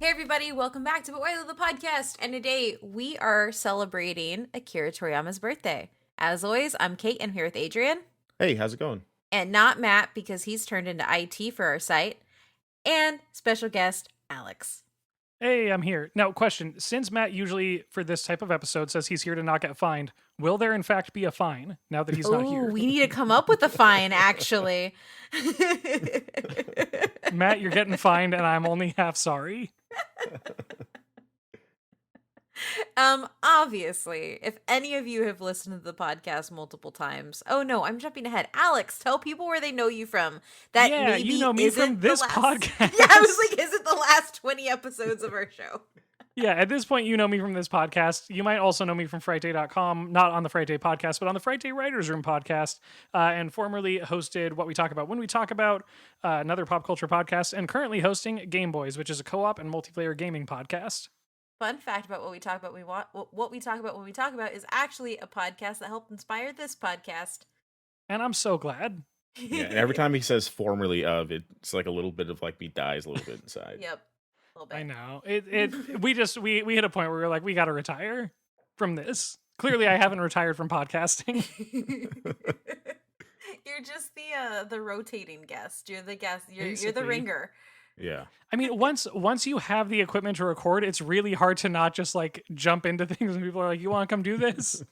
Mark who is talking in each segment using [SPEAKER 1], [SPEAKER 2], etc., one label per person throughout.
[SPEAKER 1] Hey everybody, welcome back to But Why Love the Podcast. And today we are celebrating Akira Toriyama's birthday. As always, I'm Kate and I'm here with Adrian.
[SPEAKER 2] Hey, how's it going?
[SPEAKER 1] And not Matt because he's turned into IT for our site. And special guest, Alex.
[SPEAKER 3] Hey, I'm here. Now, question. Since Matt usually, for this type of episode, says he's here to not get fined, will there in fact be a fine now that he's not here?
[SPEAKER 1] We need to come up with a fine, actually.
[SPEAKER 3] Matt, you're getting fined and I'm only half sorry.
[SPEAKER 1] Obviously, if any of you have listened to the podcast multiple times, oh no, I'm jumping ahead. Alex, tell people where they know you from. That
[SPEAKER 3] yeah,
[SPEAKER 1] maybe
[SPEAKER 3] you know me
[SPEAKER 1] isn't
[SPEAKER 3] from this
[SPEAKER 1] the last...
[SPEAKER 3] podcast.
[SPEAKER 1] Yeah, I was like, is it the last 20 episodes of our show?
[SPEAKER 3] Yeah, at this point, you know me from this podcast. You might also know me from Friday.com, not on the Friday podcast, but on the Friday Writers Room podcast, and formerly hosted What We Talk About When We Talk About, another pop culture podcast, and currently hosting Game Boys, which is a co-op and multiplayer gaming podcast.
[SPEAKER 1] Fun fact about What We Talk About What We Talk About When We Talk About is actually a podcast that helped inspire this podcast.
[SPEAKER 3] And I'm so glad.
[SPEAKER 2] Yeah, and every time he says formerly of, it's like a little bit of like me dies a little bit inside.
[SPEAKER 1] Yep. A little bit.
[SPEAKER 3] I know. We hit a point where we were like, we got to retire from this. Clearly, I haven't retired from podcasting.
[SPEAKER 1] You're just the rotating guest. You're the guest. You're the ringer.
[SPEAKER 2] Yeah.
[SPEAKER 3] I mean, once you have the equipment to record, it's really hard to not just like jump into things and people are like, "You want to come do this?"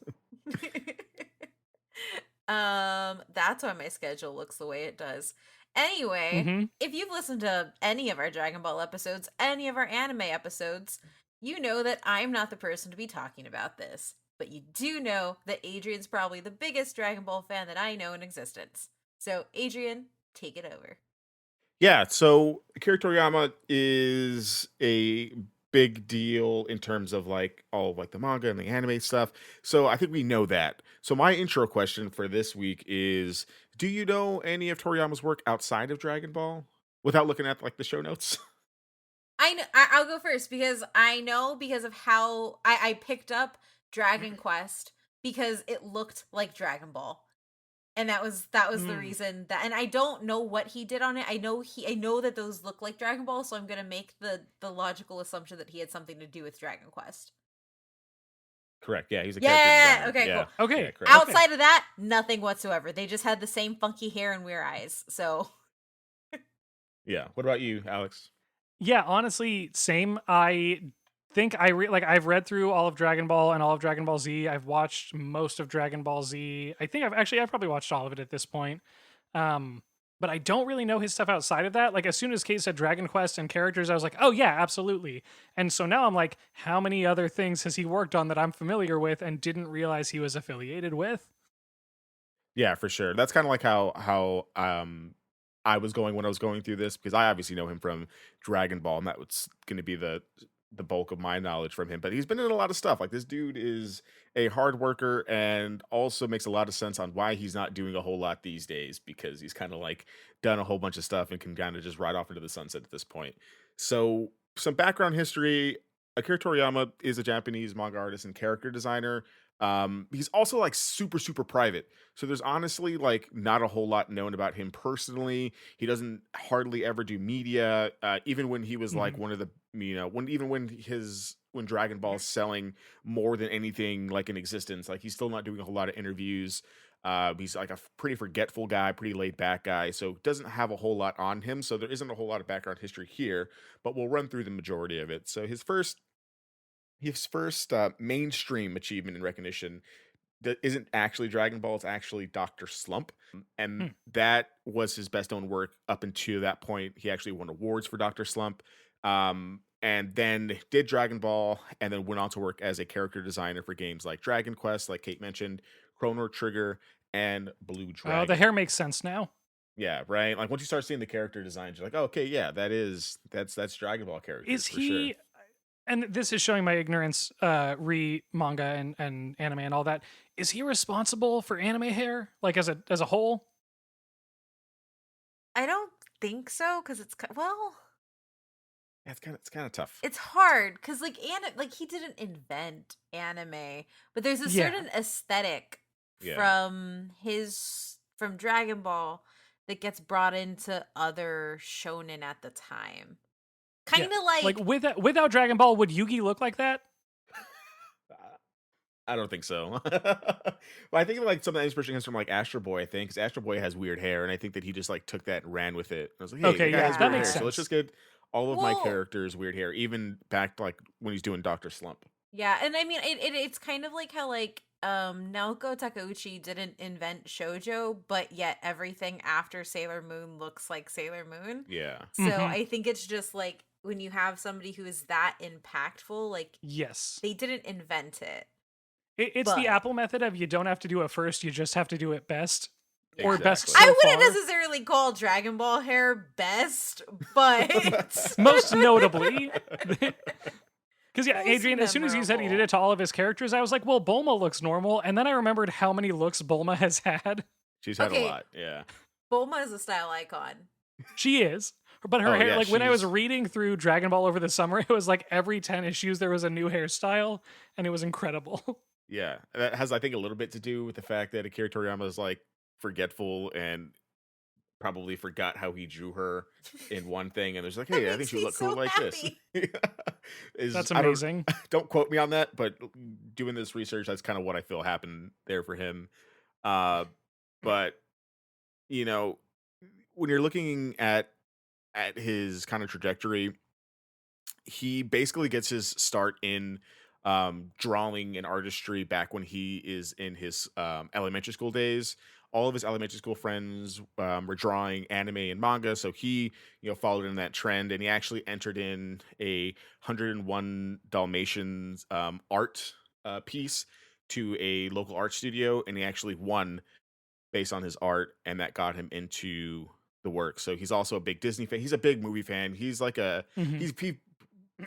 [SPEAKER 1] That's why my schedule looks the way it does. Anyway, if you've listened to any of our Dragon Ball episodes, any of our anime episodes, you know that I'm not the person to be talking about this. But you do know that Adrian's probably the biggest Dragon Ball fan that I know in existence. So, Adrian, take it over.
[SPEAKER 2] Yeah, so Akira Toriyama is a big deal in terms of like all of like the manga and the anime stuff. So I think we know that. So my intro question for this week is, do you know any of Toriyama's work outside of Dragon Ball without looking at like the show notes?
[SPEAKER 1] I know, I'll go first because I know because of how I picked up Dragon Quest because it looked like Dragon Ball. And that was the reason that, and I don't know what he did on it. I know that those look like Dragon Ball, so I'm gonna make the logical assumption that he had something to do with Dragon Quest.
[SPEAKER 2] Correct. Yeah, he's a character designer.
[SPEAKER 1] Okay,
[SPEAKER 2] yeah.
[SPEAKER 1] cool.
[SPEAKER 3] Okay.
[SPEAKER 2] Yeah, correct.
[SPEAKER 1] Outside of that, nothing whatsoever. They just had the same funky hair and weird eyes. So
[SPEAKER 2] Yeah. What about you, Alex?
[SPEAKER 3] Yeah, honestly, same. I think I've read through all of Dragon Ball and all of Dragon Ball Z. I've watched most of Dragon Ball Z. I think I've probably watched all of it at this point. But I don't really know his stuff outside of that. Like as soon as Kate said Dragon Quest and characters, I was like, oh yeah, absolutely. And so now I'm like, how many other things has he worked on that I'm familiar with and didn't realize he was affiliated with?
[SPEAKER 2] Yeah, for sure. That's kind of like how I was going when I was going through this because I obviously know him from Dragon Ball, and that was going to be the bulk of my knowledge from him. But he's been in a lot of stuff. Like this dude is a hard worker and also makes a lot of sense on why he's not doing a whole lot these days because he's kind of like done a whole bunch of stuff and can kind of just ride off into the sunset at this point. So some background history. Akira Toriyama is a Japanese manga artist and character designer. He's also like super, super private. So there's honestly like not a whole lot known about him personally. He doesn't hardly ever do media. Even when he was like one of the, when Dragon Ball is selling more than anything like in existence, like he's still not doing a whole lot of interviews. He's like a pretty forgetful guy, pretty laid back guy. So doesn't have a whole lot on him. So there isn't a whole lot of background history here, but we'll run through the majority of it. So his first mainstream achievement and recognition that isn't actually Dragon Ball, it's actually Dr. Slump. And that was his best known work up until that point. He actually won awards for Dr. Slump. And then did Dragon Ball and then went on to work as a character designer for games like Dragon Quest, like Kate mentioned, Chrono Trigger, and Blue Dragon.
[SPEAKER 3] Oh, the hair makes sense now.
[SPEAKER 2] Yeah, right. Like once you start seeing the character designs, you're like, oh, okay, yeah, that's Dragon Ball characters.
[SPEAKER 3] Is
[SPEAKER 2] for
[SPEAKER 3] he
[SPEAKER 2] sure.
[SPEAKER 3] And this is showing my ignorance re manga and anime and all that. Is he responsible for anime hair like as a whole?
[SPEAKER 1] I don't think so because
[SPEAKER 2] Yeah, it's kind of tough.
[SPEAKER 1] it's hard because like he didn't invent anime, but there's a
[SPEAKER 3] Yeah.
[SPEAKER 1] certain aesthetic
[SPEAKER 2] Yeah.
[SPEAKER 1] from Dragon Ball that gets brought into other shonen at the time. Kind of like
[SPEAKER 3] without Dragon Ball, would Yugi look like that?
[SPEAKER 2] I don't think so. But I think like some of the inspiration comes from like Astro Boy, I think, because Astro Boy has weird hair, and I think that he just like took that and ran with it. I was like, hey,
[SPEAKER 3] Okay,
[SPEAKER 2] the guy
[SPEAKER 3] yeah,
[SPEAKER 2] has
[SPEAKER 3] that
[SPEAKER 2] weird
[SPEAKER 3] makes
[SPEAKER 2] hair, so let's
[SPEAKER 3] sense.
[SPEAKER 2] just get all of my
[SPEAKER 1] Well-
[SPEAKER 2] characters weird hair, even back to like when he's doing Dr. Slump.
[SPEAKER 1] Yeah, and I mean it's kind of like how like Naoko Takeuchi didn't invent shoujo, but yet everything after Sailor Moon looks like Sailor Moon.
[SPEAKER 2] Yeah.
[SPEAKER 1] So
[SPEAKER 3] Mhm.
[SPEAKER 1] I think it's just like when you have somebody who is that impactful, like
[SPEAKER 3] Yes.
[SPEAKER 1] they didn't invent it.
[SPEAKER 3] It's the
[SPEAKER 1] But-
[SPEAKER 3] Apple method of you don't have to do it first, you just have to do it best. Or best
[SPEAKER 2] Exactly.
[SPEAKER 3] so
[SPEAKER 1] I wouldn't
[SPEAKER 3] far.
[SPEAKER 1] necessarily call Dragon Ball hair best, but
[SPEAKER 3] Most notably. Because yeah,
[SPEAKER 1] Most
[SPEAKER 3] Adrian, as soon as you said he did
[SPEAKER 1] memorable.
[SPEAKER 3] it to all of his characters, I was like, well, Bulma looks normal. And then I remembered how many looks Bulma has had.
[SPEAKER 2] She's had
[SPEAKER 1] Okay.
[SPEAKER 2] a lot. Yeah.
[SPEAKER 1] Bulma is a style icon.
[SPEAKER 3] She is. But her
[SPEAKER 2] Oh,
[SPEAKER 3] hair,
[SPEAKER 2] yeah,
[SPEAKER 3] like when I was
[SPEAKER 2] she's-
[SPEAKER 3] reading through Dragon Ball over the summer, it was like every 10 issues there was a new hairstyle, and it was incredible.
[SPEAKER 2] Yeah. That has, I think, a little bit to do with the fact that Akira Toriyama is like forgetful and probably forgot how he drew her in one thing, and there's like,
[SPEAKER 1] That
[SPEAKER 2] hey, I think
[SPEAKER 1] makes
[SPEAKER 2] she
[SPEAKER 1] me
[SPEAKER 2] would look cool
[SPEAKER 1] so
[SPEAKER 2] like
[SPEAKER 1] happy.
[SPEAKER 2] this.
[SPEAKER 3] That's
[SPEAKER 2] I don't-
[SPEAKER 3] amazing.
[SPEAKER 2] Don't quote me on that, but doing this research, that's kind of what I feel happened there for him. But you know, when you're looking at his kind of trajectory, he basically gets his start in drawing and artistry back when he is in his elementary school days. All of his elementary school friends were drawing anime and manga, so he, followed in that trend, and he actually entered in a 101 Dalmatians art piece to a local art studio, and he actually won based on his art, and that got him into the work. So he's also a big Disney fan. He's a big movie fan. He's like
[SPEAKER 3] Mhm.
[SPEAKER 2] he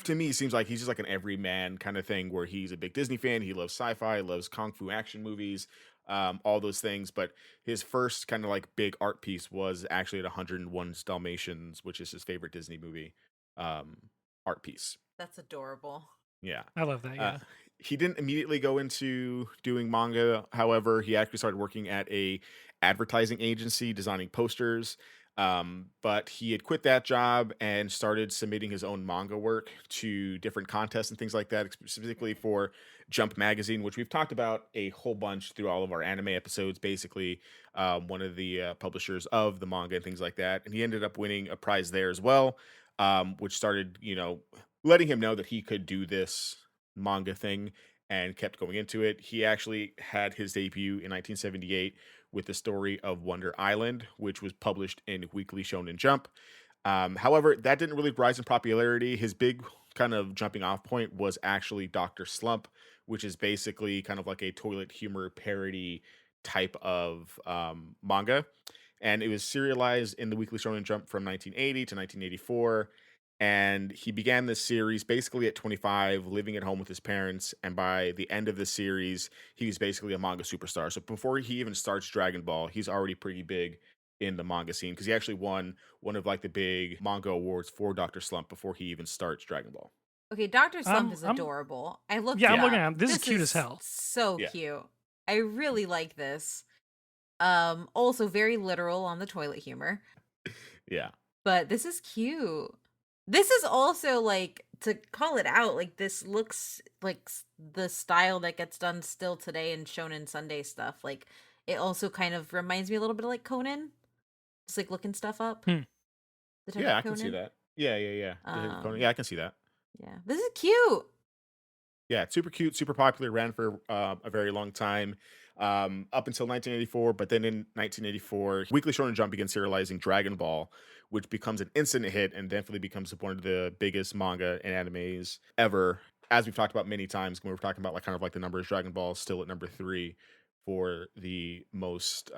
[SPEAKER 2] to me seems like he's just like an everyman kind of thing, where he's a big Disney fan. He loves sci-fi, loves kung fu action movies, all those things. But his first kind of like big art piece was actually at 101 Dalmatians, which is his favorite Disney movie art piece.
[SPEAKER 1] That's adorable.
[SPEAKER 2] Yeah.
[SPEAKER 3] I love that, yeah.
[SPEAKER 2] He didn't immediately go into doing manga. However, he actually started working at a advertising agency designing posters. But he had quit that job and started submitting his own manga work to different contests and things like that, specifically for Jump Magazine, which we've talked about a whole bunch through all of our anime episodes. Basically, one of the publishers of the manga and things like that. And he ended up winning a prize there as well, which started, letting him know that he could do this manga thing, and kept going into it. He actually had his debut in 1978 with the story of Wonder Island, which was published in Weekly Shonen Jump. However, that didn't really rise in popularity. His big kind of jumping off point was actually Dr. Slump, which is basically kind of like a toilet humor parody type of manga. And it was serialized in the Weekly Shonen Jump from 1980 to 1984. And he began this series basically at 25, living at home with his parents. And by the end of the series, he was basically a manga superstar. So before he even starts Dragon Ball, he's already pretty big in the manga scene, because he actually won one of like the big manga awards for Dr. Slump before he even starts Dragon Ball.
[SPEAKER 1] Okay, Dr. Slump is
[SPEAKER 3] I'm-
[SPEAKER 1] adorable. I looked
[SPEAKER 3] Yeah,
[SPEAKER 1] it
[SPEAKER 3] I'm looking
[SPEAKER 1] up.
[SPEAKER 3] at him. This is cute as hell.
[SPEAKER 1] So
[SPEAKER 2] Yeah.
[SPEAKER 1] cute. I really like this. Also very literal on the toilet humor,
[SPEAKER 2] Yeah.
[SPEAKER 1] but this is cute. This is also like, to call it out, like this looks like the style that gets done still today in Shonen Sunday stuff. Like it also kind of reminds me a little bit of like Conan. Just like looking stuff up.
[SPEAKER 3] Hmm.
[SPEAKER 1] The type
[SPEAKER 2] Yeah,
[SPEAKER 1] of
[SPEAKER 2] I can see
[SPEAKER 1] Conan.
[SPEAKER 2] that. Yeah.
[SPEAKER 1] Um,
[SPEAKER 2] Yeah, I can see that.
[SPEAKER 1] Yeah. This is cute.
[SPEAKER 2] Yeah, it's super cute, super popular, ran for a very long time, up until 1984. But then in 1984, Weekly Shonen Jump begins serializing Dragon Ball, which becomes an instant hit and definitely becomes one of the biggest manga and animes ever. As we've talked about many times when we're talking about like kind of like the numbers, Dragon Ball is still at number 3 for the most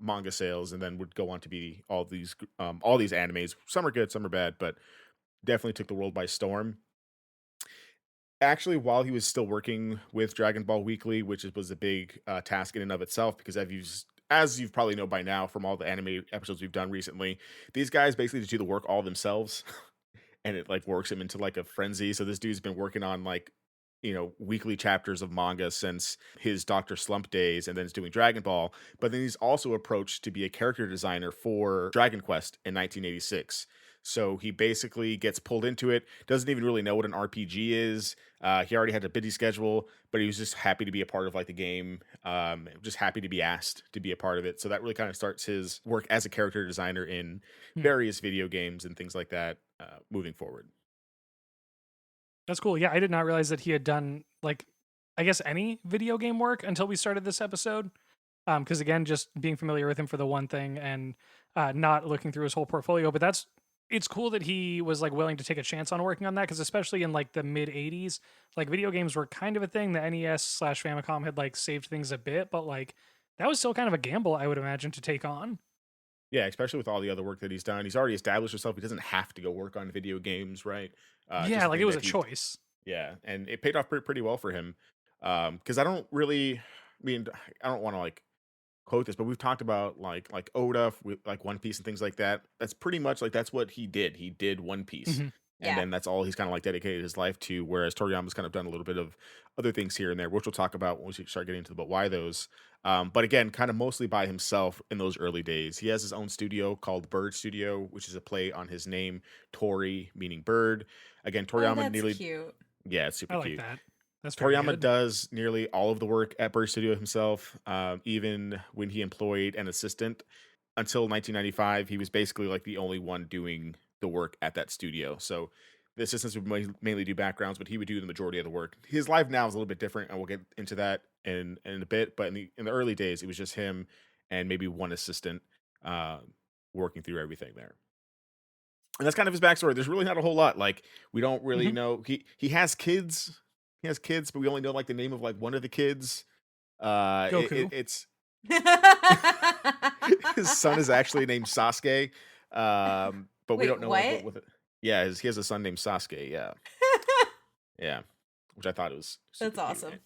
[SPEAKER 2] manga sales, and then would go on to be all these animes. Some are good, some are bad, but definitely took the world by storm. Actually, while he was still working with Dragon Ball Weekly, which was a big task in and of itself, because as you've probably know by now from all the anime episodes we've done recently, these guys basically just do the work all themselves, and it like works him into like a frenzy. So this dude's been working on like weekly chapters of manga since his Dr. Slump days, and then he's doing Dragon Ball. But then he's also approached to be a character designer for Dragon Quest in 1986. So he basically gets pulled into it, doesn't even really know what an RPG is. He already had a busy schedule, but he was just happy to be a part of like the game. Just happy to be asked to be a part of it. So that really kind of starts his work as a character designer in
[SPEAKER 3] Hmm.
[SPEAKER 2] various video games and things like that moving forward.
[SPEAKER 3] That's cool. Yeah, I did not realize that he had done like, I guess, any video game work until we started this episode. Because again, just being familiar with him for the one thing and not looking through his whole portfolio. But it's cool that he was like willing to take a chance on working on that. Because especially in like the mid '80s, like video games were kind of a thing. The NES/Famicom had like saved things a bit, but like that was still kind of a gamble, I would imagine, to take on.
[SPEAKER 2] Yeah, especially with all the other work that he's done. He's already established himself. He doesn't have to go work on video games, right? Just
[SPEAKER 3] Yeah,
[SPEAKER 2] a
[SPEAKER 3] like it
[SPEAKER 2] thing
[SPEAKER 3] was
[SPEAKER 2] that
[SPEAKER 3] a
[SPEAKER 2] he
[SPEAKER 3] choice.
[SPEAKER 2] Yeah, and it paid off pretty well for him. Because I don't really, I mean, I don't want to like quote this, but we've talked about like Oda with like One Piece and things like that. That's pretty much like that's what he did. He did One Piece,
[SPEAKER 3] Hmm.
[SPEAKER 2] and
[SPEAKER 1] Yeah.
[SPEAKER 2] then that's all he's kind of like dedicated his life to. Whereas Toriyama's kind of done a little bit of other things here and there, which we'll talk about when we start getting into but why those. But again, kind of mostly by himself in those early days. He has his own studio called Bird Studio, which is a play on his name Tori, meaning bird. Again,
[SPEAKER 1] Oh,
[SPEAKER 2] Toriyama
[SPEAKER 1] that's
[SPEAKER 2] nearly
[SPEAKER 1] cute.
[SPEAKER 2] yeah, it's super
[SPEAKER 3] I like
[SPEAKER 2] cute.
[SPEAKER 3] that. That's very
[SPEAKER 2] Toriyama
[SPEAKER 3] good.
[SPEAKER 2] does nearly all of the work at Bird Studio himself, even when he employed an assistant. Until 1995, he was basically like the only one doing the work at that studio. So the assistants would mainly do backgrounds, but he would do the majority of the work. His life now is a little bit different, and we'll get into that in a bit. But in the early days, it was just him and maybe one assistant uh, working through everything there. And that's kind of his backstory. There's really not a whole lot. Like we don't really
[SPEAKER 3] Hmm.
[SPEAKER 2] know he has kids. He has kids, but we only know like the name of like one of the kids.
[SPEAKER 3] Goku.
[SPEAKER 2] It's his son is actually named Sasuke. But we
[SPEAKER 1] Wait,
[SPEAKER 2] don't know like
[SPEAKER 1] what?
[SPEAKER 2] what it. Yeah, he has a son named Sasuke. Yeah, yeah, which I thought was
[SPEAKER 1] That's
[SPEAKER 2] super cute.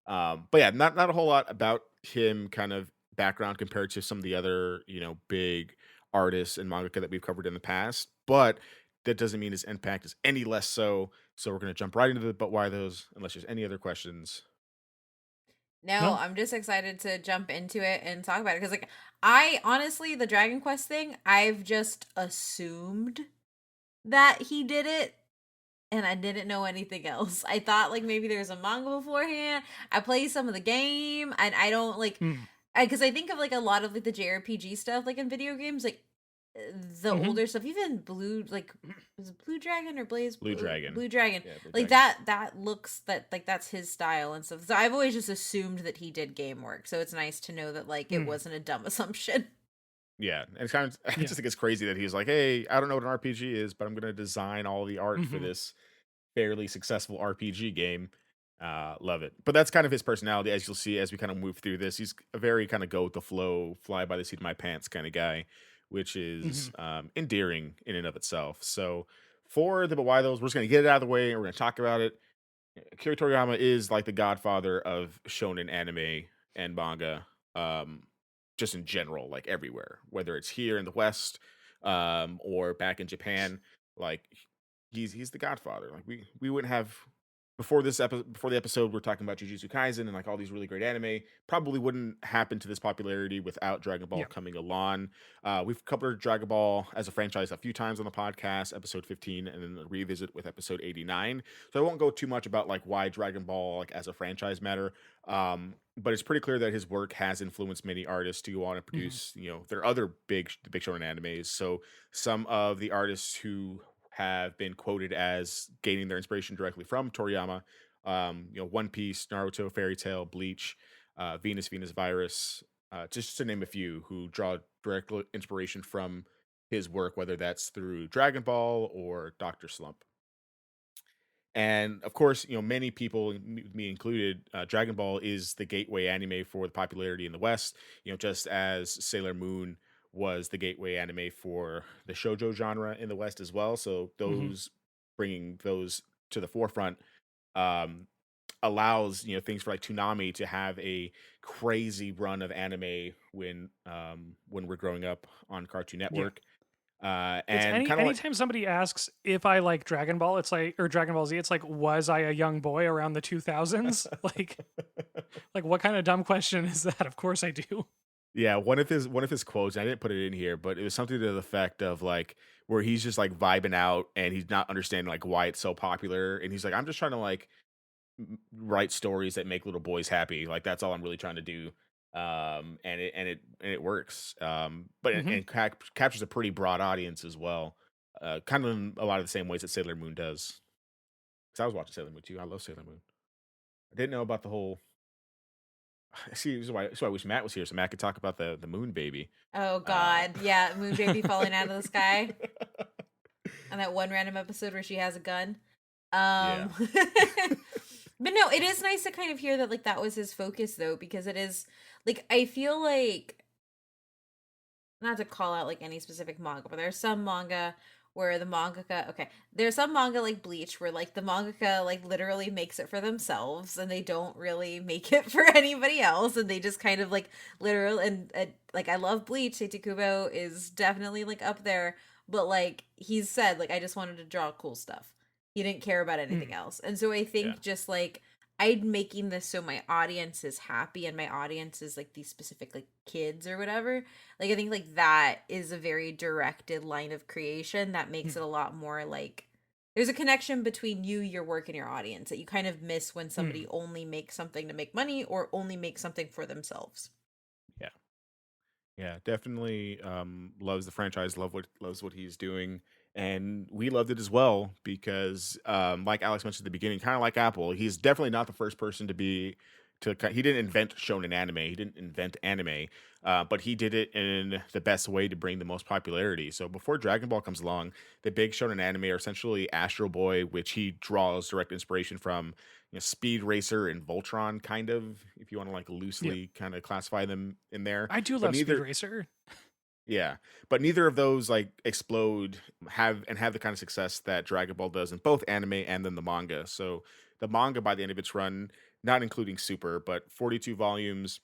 [SPEAKER 1] awesome.
[SPEAKER 2] But yeah, not a whole lot about him kind of background compared to some of the other big artists and mangaka that we've covered in the past. But that doesn't mean his impact is any less so. So we're gonna jump right into the but why those, unless there's any other questions.
[SPEAKER 1] No,
[SPEAKER 3] No.
[SPEAKER 1] I'm just excited to jump into it and talk about it because, like, I honestly, the Dragon Quest thing, I've just assumed that he did it and I didn't know anything else. I thought, like, maybe there was a manga beforehand. I played some of the game and I don't, like,
[SPEAKER 3] Mm.
[SPEAKER 1] because I think of, like, a lot of, like, the JRPG stuff, like, in video games, like, the
[SPEAKER 3] Hmm.
[SPEAKER 1] older stuff, even Blue, like, was it Blue Dragon or Blaze
[SPEAKER 2] Blue Dragon.
[SPEAKER 1] Blue Dragon,
[SPEAKER 2] Yeah, Blue
[SPEAKER 1] like
[SPEAKER 2] Dragon.
[SPEAKER 1] that looks that like that's his style and stuff. So I've always just assumed that he did game work. So it's nice to know that like it
[SPEAKER 3] Mm.
[SPEAKER 1] wasn't a dumb assumption.
[SPEAKER 2] Yeah, and it's kind of I
[SPEAKER 3] Yeah.
[SPEAKER 2] just think it's crazy that he's like, "Hey, I don't know what an RPG is, but I'm gonna design all the art for
[SPEAKER 3] Hmm.
[SPEAKER 2] this fairly successful RPG game." Love it. But that's kind of his personality, as you'll see as we kind of move through this. He's a very kind of go with the flow, fly by the seat of my pants kind of guy, which
[SPEAKER 3] Hmm.
[SPEAKER 2] is endearing in and of itself. So for the but why those, we're just gonna get it out of the way and we're gonna talk about it. Akira Toriyama is like the godfather of shonen anime and manga, just in general, like everywhere, whether it's here in the West, or back in Japan. Like he's the godfather. Like we wouldn't have before the episode we're talking about Jujutsu Kaisen and like all these really great anime probably wouldn't happen to this popularity without Dragon Ball
[SPEAKER 3] Yeah.
[SPEAKER 2] coming along. We've covered Dragon Ball as a franchise a few times on the podcast, episode 15 and then a revisit with episode 89. So I won't go too much about like why Dragon Ball like as a franchise matter. But it's pretty clear that his work has influenced many artists to go on and
[SPEAKER 3] Hmm.
[SPEAKER 2] produce, their other big shonen animes. So some of the artists who have been quoted as gaining their inspiration directly from Toriyama. One Piece, Naruto, Fairy Tail, Bleach, Venus Virus, just to name a few, who draw direct inspiration from his work, whether that's through Dragon Ball or Doctor Slump. And of course, many people, me included, Dragon Ball is the gateway anime for the popularity in the West. Just as Sailor Moon was the gateway anime for the shojo genre in the West as well. So
[SPEAKER 3] Hmm.
[SPEAKER 2] those bringing those to the forefront um, allows things for like Toonami to have a crazy run of anime when we're growing up on Cartoon
[SPEAKER 3] Yeah.
[SPEAKER 2] Network,
[SPEAKER 3] It's
[SPEAKER 2] and kind of like
[SPEAKER 3] anytime somebody asks if I like Dragon Ball, it's like, or Dragon Ball Z, it's like, was I a young boy around the 2000s? Like what kind of dumb question is that? Of course I do.
[SPEAKER 2] Yeah, one of his quotes, I didn't put it in here, but it was something to the effect of like, where he's just like vibing out and he's not understanding like why it's so popular. And he's like, I'm just trying to like write stories that make little boys happy. Like that's all I'm really trying to do. And it works. But
[SPEAKER 3] Hmm.
[SPEAKER 2] and captures a pretty broad audience as well. Kind of in a lot of the same ways that Sailor Moon does. Because I was watching Sailor Moon too. I love Sailor Moon. I didn't know about the whole. See, this is why I wish Matt was here so Matt could talk about the moon baby.
[SPEAKER 1] Oh
[SPEAKER 2] Uh,
[SPEAKER 1] God, yeah, Moon Baby falling out of the sky, and that one random episode where she has a gun.
[SPEAKER 2] yeah.
[SPEAKER 1] But no, it is nice to kind of hear that like that was his focus though, because it is like I feel like not to call out like any specific manga, but there's some manga where the mangaka there's some manga like Bleach where like the mangaka like literally makes it for themselves and they don't really make it for anybody else and they just kind of like literal and like I love Bleach. Seiji Kubo is definitely like up there, but like he's said like I just wanted to draw cool stuff. He didn't care about anything else. And so I
[SPEAKER 2] Yeah.
[SPEAKER 1] think just like I'm making this so my audience is happy and my audience is like these specific like kids or whatever. Like I think like that is a very directed line of creation that makes it a lot more like there's a connection between you, your work, and your audience that you kind of miss when somebody only makes something to make money or only makes something for themselves.
[SPEAKER 2] Yeah. Yeah, definitely loves the franchise, loves what he's doing. And we loved it as well because like Alex mentioned at the beginning, kind of like Apple, he's definitely not the first person to be he didn't invent shonen anime, he didn't invent anime, but he did it in the best way to bring the most popularity. So before Dragon Ball comes along, the big shonen anime are essentially Astro Boy, which he draws direct inspiration from, Speed Racer and Voltron, kind of, if you want to like
[SPEAKER 3] Yeah,
[SPEAKER 2] loosely kind of classify them in there.
[SPEAKER 3] I do
[SPEAKER 2] But
[SPEAKER 3] love Speed
[SPEAKER 2] neither,
[SPEAKER 3] Racer.
[SPEAKER 2] yeah, but neither of those like explode have the kind of success that Dragon Ball does in both anime and then the manga. So the manga by the end of its run, not including Super, but 42 volumes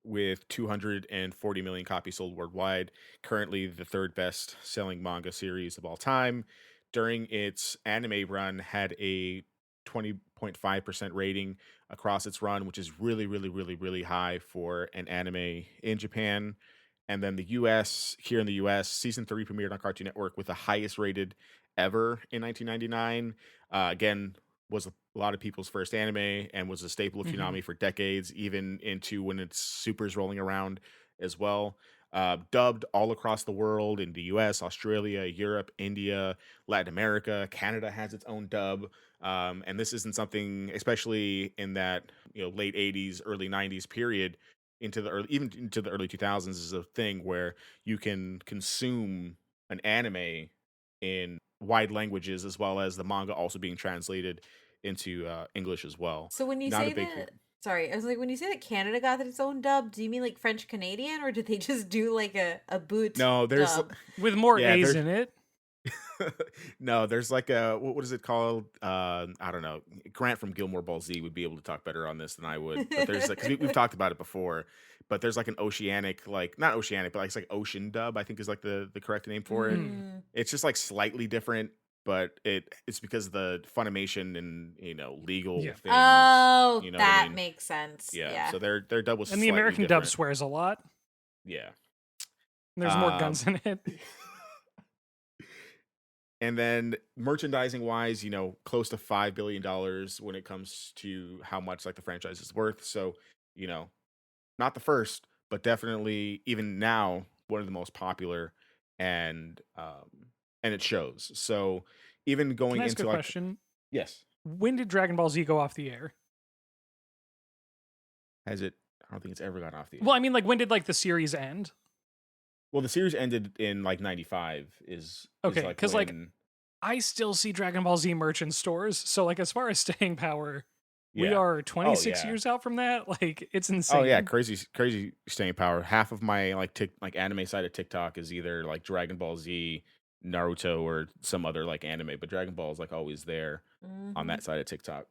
[SPEAKER 2] with 240 million copies sold worldwide, currently the third best selling manga series of all time. During its anime run, had a 20.5% rating across its run, which is really, really, really, really high for an anime in Japan. And then here in the US, season 3 premiered on Cartoon Network with the highest rated ever in 1999. Again, was a lot of people's first anime and was a staple of
[SPEAKER 3] Hmm.
[SPEAKER 2] Toonami for decades, even into when its Super's rolling around as well. Dubbed all across the world in the US, Australia, Europe, India, Latin America. Canada has its own dub. And this isn't something, especially in that late 80s, early 90s period, even into the early 2000s, is a thing where you can consume an anime in wide languages as well as the manga also being translated into English as well.
[SPEAKER 1] So when you
[SPEAKER 2] Not a
[SPEAKER 1] say
[SPEAKER 2] big
[SPEAKER 1] that, sorry, I was like, when you say that Canada got its own dub, do you mean like French Canadian or did they just do like a boot
[SPEAKER 2] no,
[SPEAKER 1] dub?
[SPEAKER 3] With more
[SPEAKER 2] yeah,
[SPEAKER 3] A's
[SPEAKER 2] there's
[SPEAKER 3] in it.
[SPEAKER 2] no, there's like a what is it called? I don't know. Grant from Gilmore Ball Z would be able to talk better on this than I would. But there's like because we've talked about it before. But there's like an oceanic, like not oceanic, but like it's like ocean dub. I think is like the correct name for it.
[SPEAKER 3] Hmm.
[SPEAKER 1] Mm.
[SPEAKER 2] It's just like slightly different, but it's because of the Funimation and legal
[SPEAKER 3] Yeah,
[SPEAKER 2] things.
[SPEAKER 1] Oh,
[SPEAKER 2] You know what I
[SPEAKER 1] that
[SPEAKER 2] mean?
[SPEAKER 1] makes sense.
[SPEAKER 2] Yeah.
[SPEAKER 1] Yeah.
[SPEAKER 2] So their dub was
[SPEAKER 3] and the
[SPEAKER 2] slightly
[SPEAKER 3] American dub
[SPEAKER 2] different.
[SPEAKER 3] swears a lot.
[SPEAKER 2] Yeah.
[SPEAKER 3] There's more
[SPEAKER 2] Um.
[SPEAKER 3] guns in it.
[SPEAKER 2] And then merchandising wise, close to $5 billion when it comes to how much like the franchise is worth. So, you know, not the first, but definitely even now one of the most popular, and and it shows. So even
[SPEAKER 3] Can
[SPEAKER 2] going
[SPEAKER 3] I ask a
[SPEAKER 2] into like
[SPEAKER 3] question?
[SPEAKER 2] yes,
[SPEAKER 3] When did Dragon Ball Z go off the air?
[SPEAKER 2] has it? I don't think it's ever gone off the
[SPEAKER 3] Well, I
[SPEAKER 2] air.
[SPEAKER 3] mean, like when did like the series end?
[SPEAKER 2] Well, the series ended in like '95. Is
[SPEAKER 3] Okay,
[SPEAKER 2] like
[SPEAKER 3] because like
[SPEAKER 2] when
[SPEAKER 3] I still see Dragon Ball Z merch in stores. So like as far as staying power, we
[SPEAKER 2] yeah.
[SPEAKER 3] are
[SPEAKER 2] Oh
[SPEAKER 3] 26
[SPEAKER 2] yeah.
[SPEAKER 3] years out from that. Like it's
[SPEAKER 2] Oh yeah,
[SPEAKER 3] insane.
[SPEAKER 2] crazy staying power. Half of my like anime side of TikTok is either like Dragon Ball Z, Naruto, or some other like anime, but Dragon Ball is like always there on
[SPEAKER 1] Hmm.
[SPEAKER 2] that side of TikTok.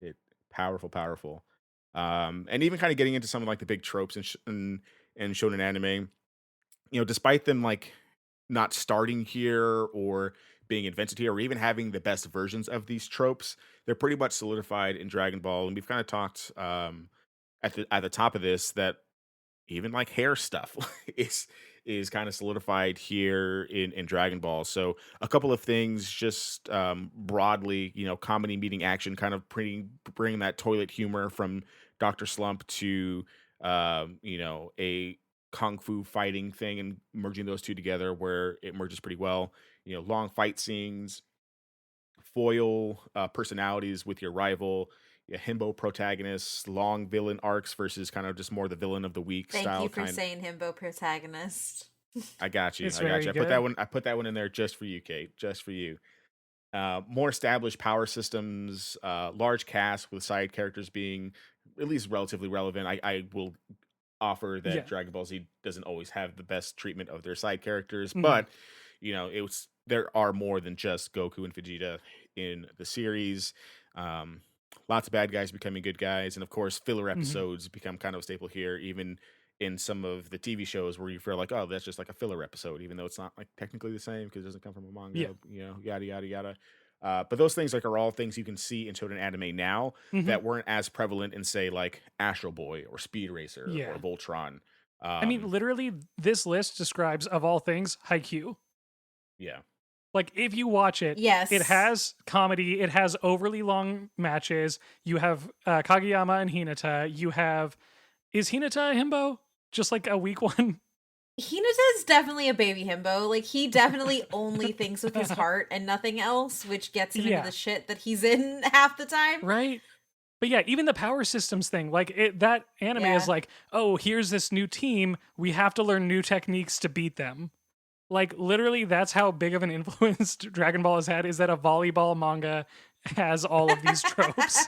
[SPEAKER 2] It powerful, powerful. And even kind of getting into some of like the big tropes and shonen anime, despite them like not starting here or being invented here or even having the best versions of these tropes, they're pretty much solidified in Dragon Ball. And we've kind of talked at the top of this that even like hair stuff is is kind of solidified here in Dragon Ball. So a couple of things, just broadly, comedy meeting action, kind of bringing that toilet humor from Doctor Slump to a kung fu fighting thing and merging those two together where it merges pretty well. Long fight scenes, foil personalities with your rival, himbo protagonists, long villain arcs versus kind of just more the villain of the week
[SPEAKER 1] Thank
[SPEAKER 2] style
[SPEAKER 1] you for
[SPEAKER 2] kind.
[SPEAKER 1] saying himbo protagonist.
[SPEAKER 2] I got you.
[SPEAKER 3] It's
[SPEAKER 2] I got
[SPEAKER 3] very
[SPEAKER 2] you.
[SPEAKER 3] good.
[SPEAKER 2] I put that one in there just for you, Kate. Just for you. More established power systems, large cast with side characters being at least relatively relevant. I will offer that
[SPEAKER 3] Yeah.
[SPEAKER 2] Dragon Ball Z doesn't always have the best treatment of their side characters,
[SPEAKER 3] Mhm.
[SPEAKER 2] but there are more than just Goku and Vegeta in the series. Um, Lots of bad guys becoming good guys, and of course, filler
[SPEAKER 3] Mhm.
[SPEAKER 2] episodes become kind of a staple here, even in some of the TV shows where you feel like, oh, that's just like a filler episode, even though it's not like technically the same because it doesn't come from a
[SPEAKER 3] Yeah.
[SPEAKER 2] manga, yada yada yada. But those things are all things you can see in shonen anime now
[SPEAKER 3] Mhm.
[SPEAKER 2] that weren't as prevalent in, say, like Astro Boy or Speed Racer or
[SPEAKER 3] Yeah.
[SPEAKER 2] Voltron.
[SPEAKER 3] I mean, literally, this list describes, of all things, Haikyuu.
[SPEAKER 2] Yeah,
[SPEAKER 3] Like, if you watch it, it
[SPEAKER 1] Yes.
[SPEAKER 3] has comedy, it has overly long matches. You have Kageyama and Hinata. You have. Is Hinata a himbo? Just like a weak one?
[SPEAKER 1] Hinata's definitely a baby himbo. Like, he definitely only thinks with his heart and nothing else, which gets him into
[SPEAKER 3] Yeah,
[SPEAKER 1] the shit that he's in half the time.
[SPEAKER 3] right? But yeah, even the power systems thing, like that anime is
[SPEAKER 1] Yeah.
[SPEAKER 3] like, oh, here's this new team. We have to learn new techniques to beat them. Like literally, that's how big of an influence Dragon Ball has had. Is that a volleyball manga has all of these tropes?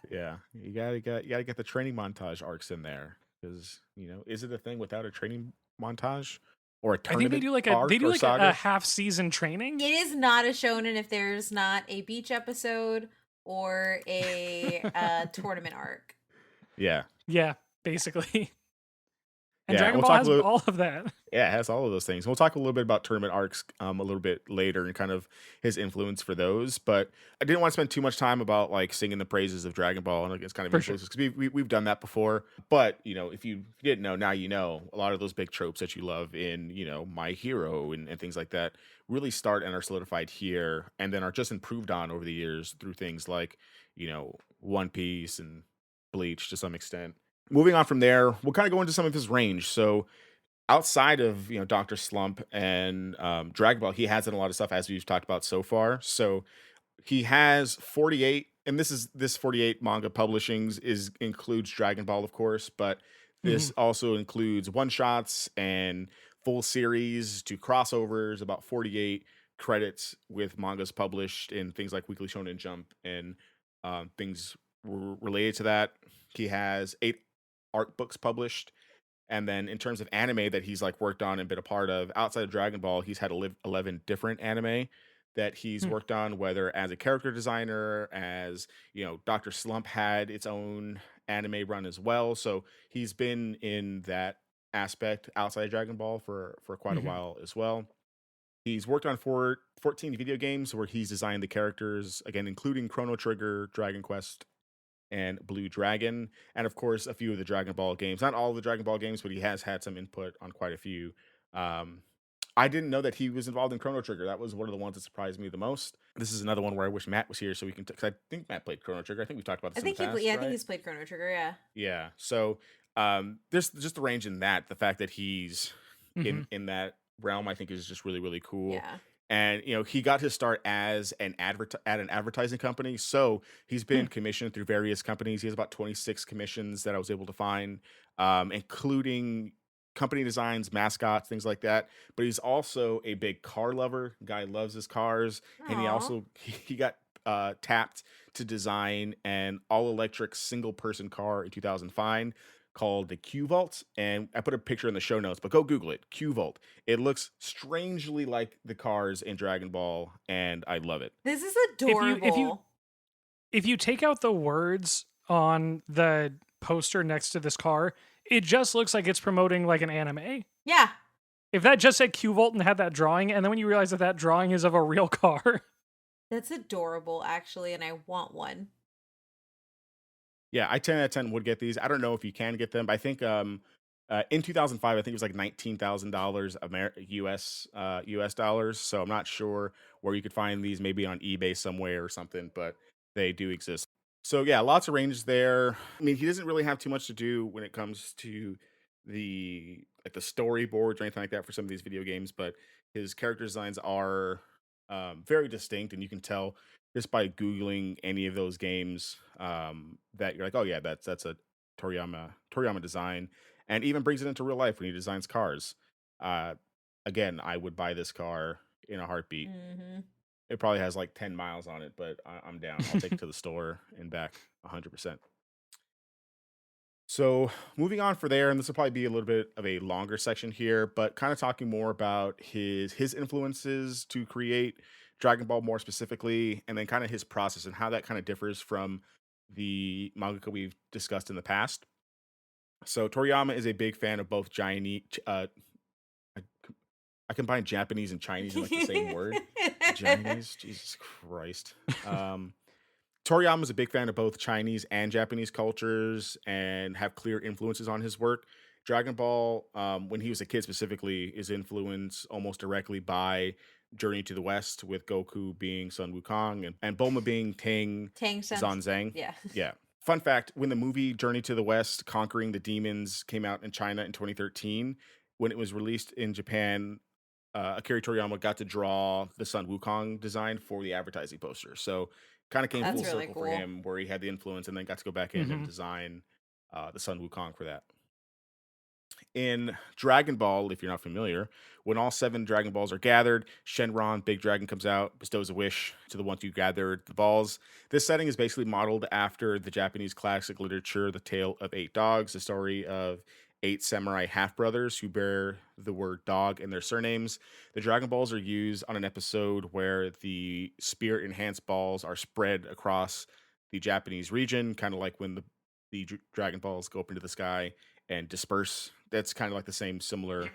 [SPEAKER 2] yeah. You gotta get the training montage arcs in there because is it a thing without a training montage or a
[SPEAKER 3] I think they
[SPEAKER 2] tournament
[SPEAKER 3] do like a
[SPEAKER 2] arc or
[SPEAKER 3] a
[SPEAKER 2] saga?
[SPEAKER 3] half season training.
[SPEAKER 1] It is not a shonen if there's not a beach episode or a tournament arc.
[SPEAKER 2] Yeah,
[SPEAKER 3] Yeah, basically. And
[SPEAKER 2] yeah.
[SPEAKER 3] Dragon
[SPEAKER 2] We'll
[SPEAKER 3] Ball
[SPEAKER 2] talk a
[SPEAKER 3] has
[SPEAKER 2] little.
[SPEAKER 3] all of that.
[SPEAKER 2] Yeah, it has all of those things. We'll talk a little bit about tournament arcs a little bit later and kind of his influence for those. But I didn't want to spend too much time about like singing the praises of Dragon Ball and like, its kind of
[SPEAKER 3] For sure.
[SPEAKER 2] influences because we've done that before. But if you didn't know, now you know a lot of those big tropes that you love in My Hero and things like that really start and are solidified here, and then are just improved on over the years through things like One Piece and Bleach to some extent. Moving on from there, we'll kind of go into some of his range. So outside of Dr. Slump and Dragon Ball, he has done a lot of stuff as we've talked about so far. So he has 48, and this 48 manga publishings includes Dragon Ball, of course, but
[SPEAKER 3] Hmm.
[SPEAKER 2] this also includes one shots and full series to crossovers. About 48 credits with mangas published in things like Weekly Shonen Jump and things related to that. He has 8 art books published, and then in terms of anime that he's like worked on and been a part of outside of Dragon Ball, he's had 11 different anime that he's worked on, whether as a character designer, as Dr. Slump had its own anime run as well. So he's been in that aspect outside of Dragon Ball for quite a
[SPEAKER 3] Hmm.
[SPEAKER 2] while as well. He's worked on 14 video games where he's designed the characters, again, including Chrono Trigger, Dragon Quest, and Blue Dragon, and of course a few of the Dragon Ball games. Not all of the Dragon Ball games, but he has had some input on quite a few. Um, I didn't know that he was involved in Chrono Trigger. That was one of the ones that surprised me the most. This is another one where I wish Matt was here so we can. Because I think Matt played Chrono Trigger. I think we've talked about
[SPEAKER 1] I
[SPEAKER 2] this in the
[SPEAKER 1] think
[SPEAKER 2] past,
[SPEAKER 1] I think
[SPEAKER 2] right?
[SPEAKER 1] he's played Chrono Trigger, yeah.
[SPEAKER 2] Yeah. So there's just the range in that. The fact that he's
[SPEAKER 3] Hmm.
[SPEAKER 2] in that realm, I think, is just really really cool.
[SPEAKER 1] Yeah.
[SPEAKER 2] And he got his start as at an advertising company, so he's been commissioned through various companies. He has about 26 commissions that I was able to find, including company designs, mascots, things like that. But he's also a big car lover. Guy loves his cars, and he
[SPEAKER 1] Aw.
[SPEAKER 2] also he got tapped to design an all electric single person car in 2005 called the Q Vault, and I put a picture in the show notes, but go Google it. Q Vault. It looks strangely like the cars in Dragon Ball, and I love it.
[SPEAKER 1] This is
[SPEAKER 3] If you
[SPEAKER 1] adorable.
[SPEAKER 3] if you take out the words on the poster next to this car, it just looks like it's promoting like an anime.
[SPEAKER 1] Yeah.
[SPEAKER 3] If that just said Q Volt and had that drawing, and then when you realize that that drawing is of a real car,
[SPEAKER 1] That's adorable, actually, and I want one.
[SPEAKER 2] Yeah, I 10 out of 10 would get these. I don't know if you can get them, but I think In 2005, I think it was like $19,000 US dollars. So I'm not sure where you could find these, maybe on eBay somewhere or something, but they do exist. So yeah, lots of ranges there. I mean, he doesn't really have too much to do when it comes to the storyboards or anything like that for some of these video games, but his character designs are very distinct, and you can tell just by googling any of those games that you're like, oh yeah, that's a Toriyama design, and even brings it into real life when he designs cars. Uh, Again, I would buy this car in a heartbeat.
[SPEAKER 1] Mm-hmm.
[SPEAKER 2] It probably has like 10 miles on it, but I'm down. I'll take it to the store and back 100%. So moving on for there, and this will probably be a little bit of a longer section here, but kind of talking more about his influences to create Dragon Ball more specifically, and then kind of his process and how that kind of differs from the mangaka we've discussed in the past. So Toriyama is a big fan of both Chinese. I, I combine Japanese and Chinese in like the same word. Chinese, Jesus Christ. Toriyama is a big fan of both Chinese and Japanese cultures and have clear influences on his work. Dragon Ball, when he was a kid specifically, is influenced almost directly by Journey to the West, with Goku being Sun Wukong and Bulma being Tang
[SPEAKER 1] Tang sense.
[SPEAKER 2] Zanzang.
[SPEAKER 1] Yeah.
[SPEAKER 2] Yeah. Fun fact, when the movie Journey to the West, Conquering the Demons came out in China in 2013, when it was released in Japan, Akira Toriyama got to draw the Sun Wukong design for the advertising poster. So kind of came
[SPEAKER 1] That's
[SPEAKER 2] full
[SPEAKER 1] really
[SPEAKER 2] circle for
[SPEAKER 1] cool.
[SPEAKER 2] him, where he had the influence and then got to go back in and
[SPEAKER 3] Mhm.
[SPEAKER 2] design the Sun Wukong for that. In Dragon Ball, if you're not familiar, when all 7 Dragon Balls are gathered, Shenron, Big Dragon, comes out, bestows a wish to the ones who gathered the balls. This setting is basically modeled after the Japanese classic literature, The Tale of 8 Dogs, the story of 8 samurai half brothers who bear the word dog in their surnames. The Dragon Balls are used on an episode where the spirit enhanced balls are spread across the Japanese region, kind of like when the Dragon Balls go up into the sky and disperse. That's kind of like the same similar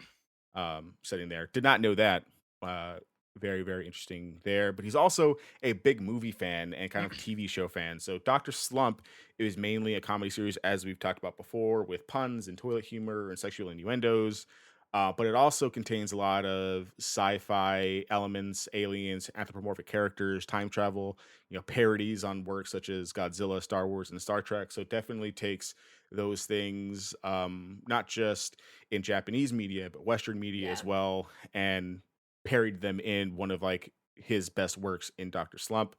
[SPEAKER 2] setting there. Did not know that. Uh, Very, very interesting there. But he's also a big movie fan and kind of TV show fan. So Dr. Slump is mainly a comedy series, as we've talked about before, with puns and toilet humor and sexual innuendos. But it also contains a lot of sci-fi elements, aliens, anthropomorphic characters, time travel, parodies on works such as Godzilla, Star Wars, and Star Trek. So it definitely takes those things, not just in Japanese media, but Western media
[SPEAKER 1] Yeah.
[SPEAKER 2] as well, and parried them in one of like his best works in Dr. Slump.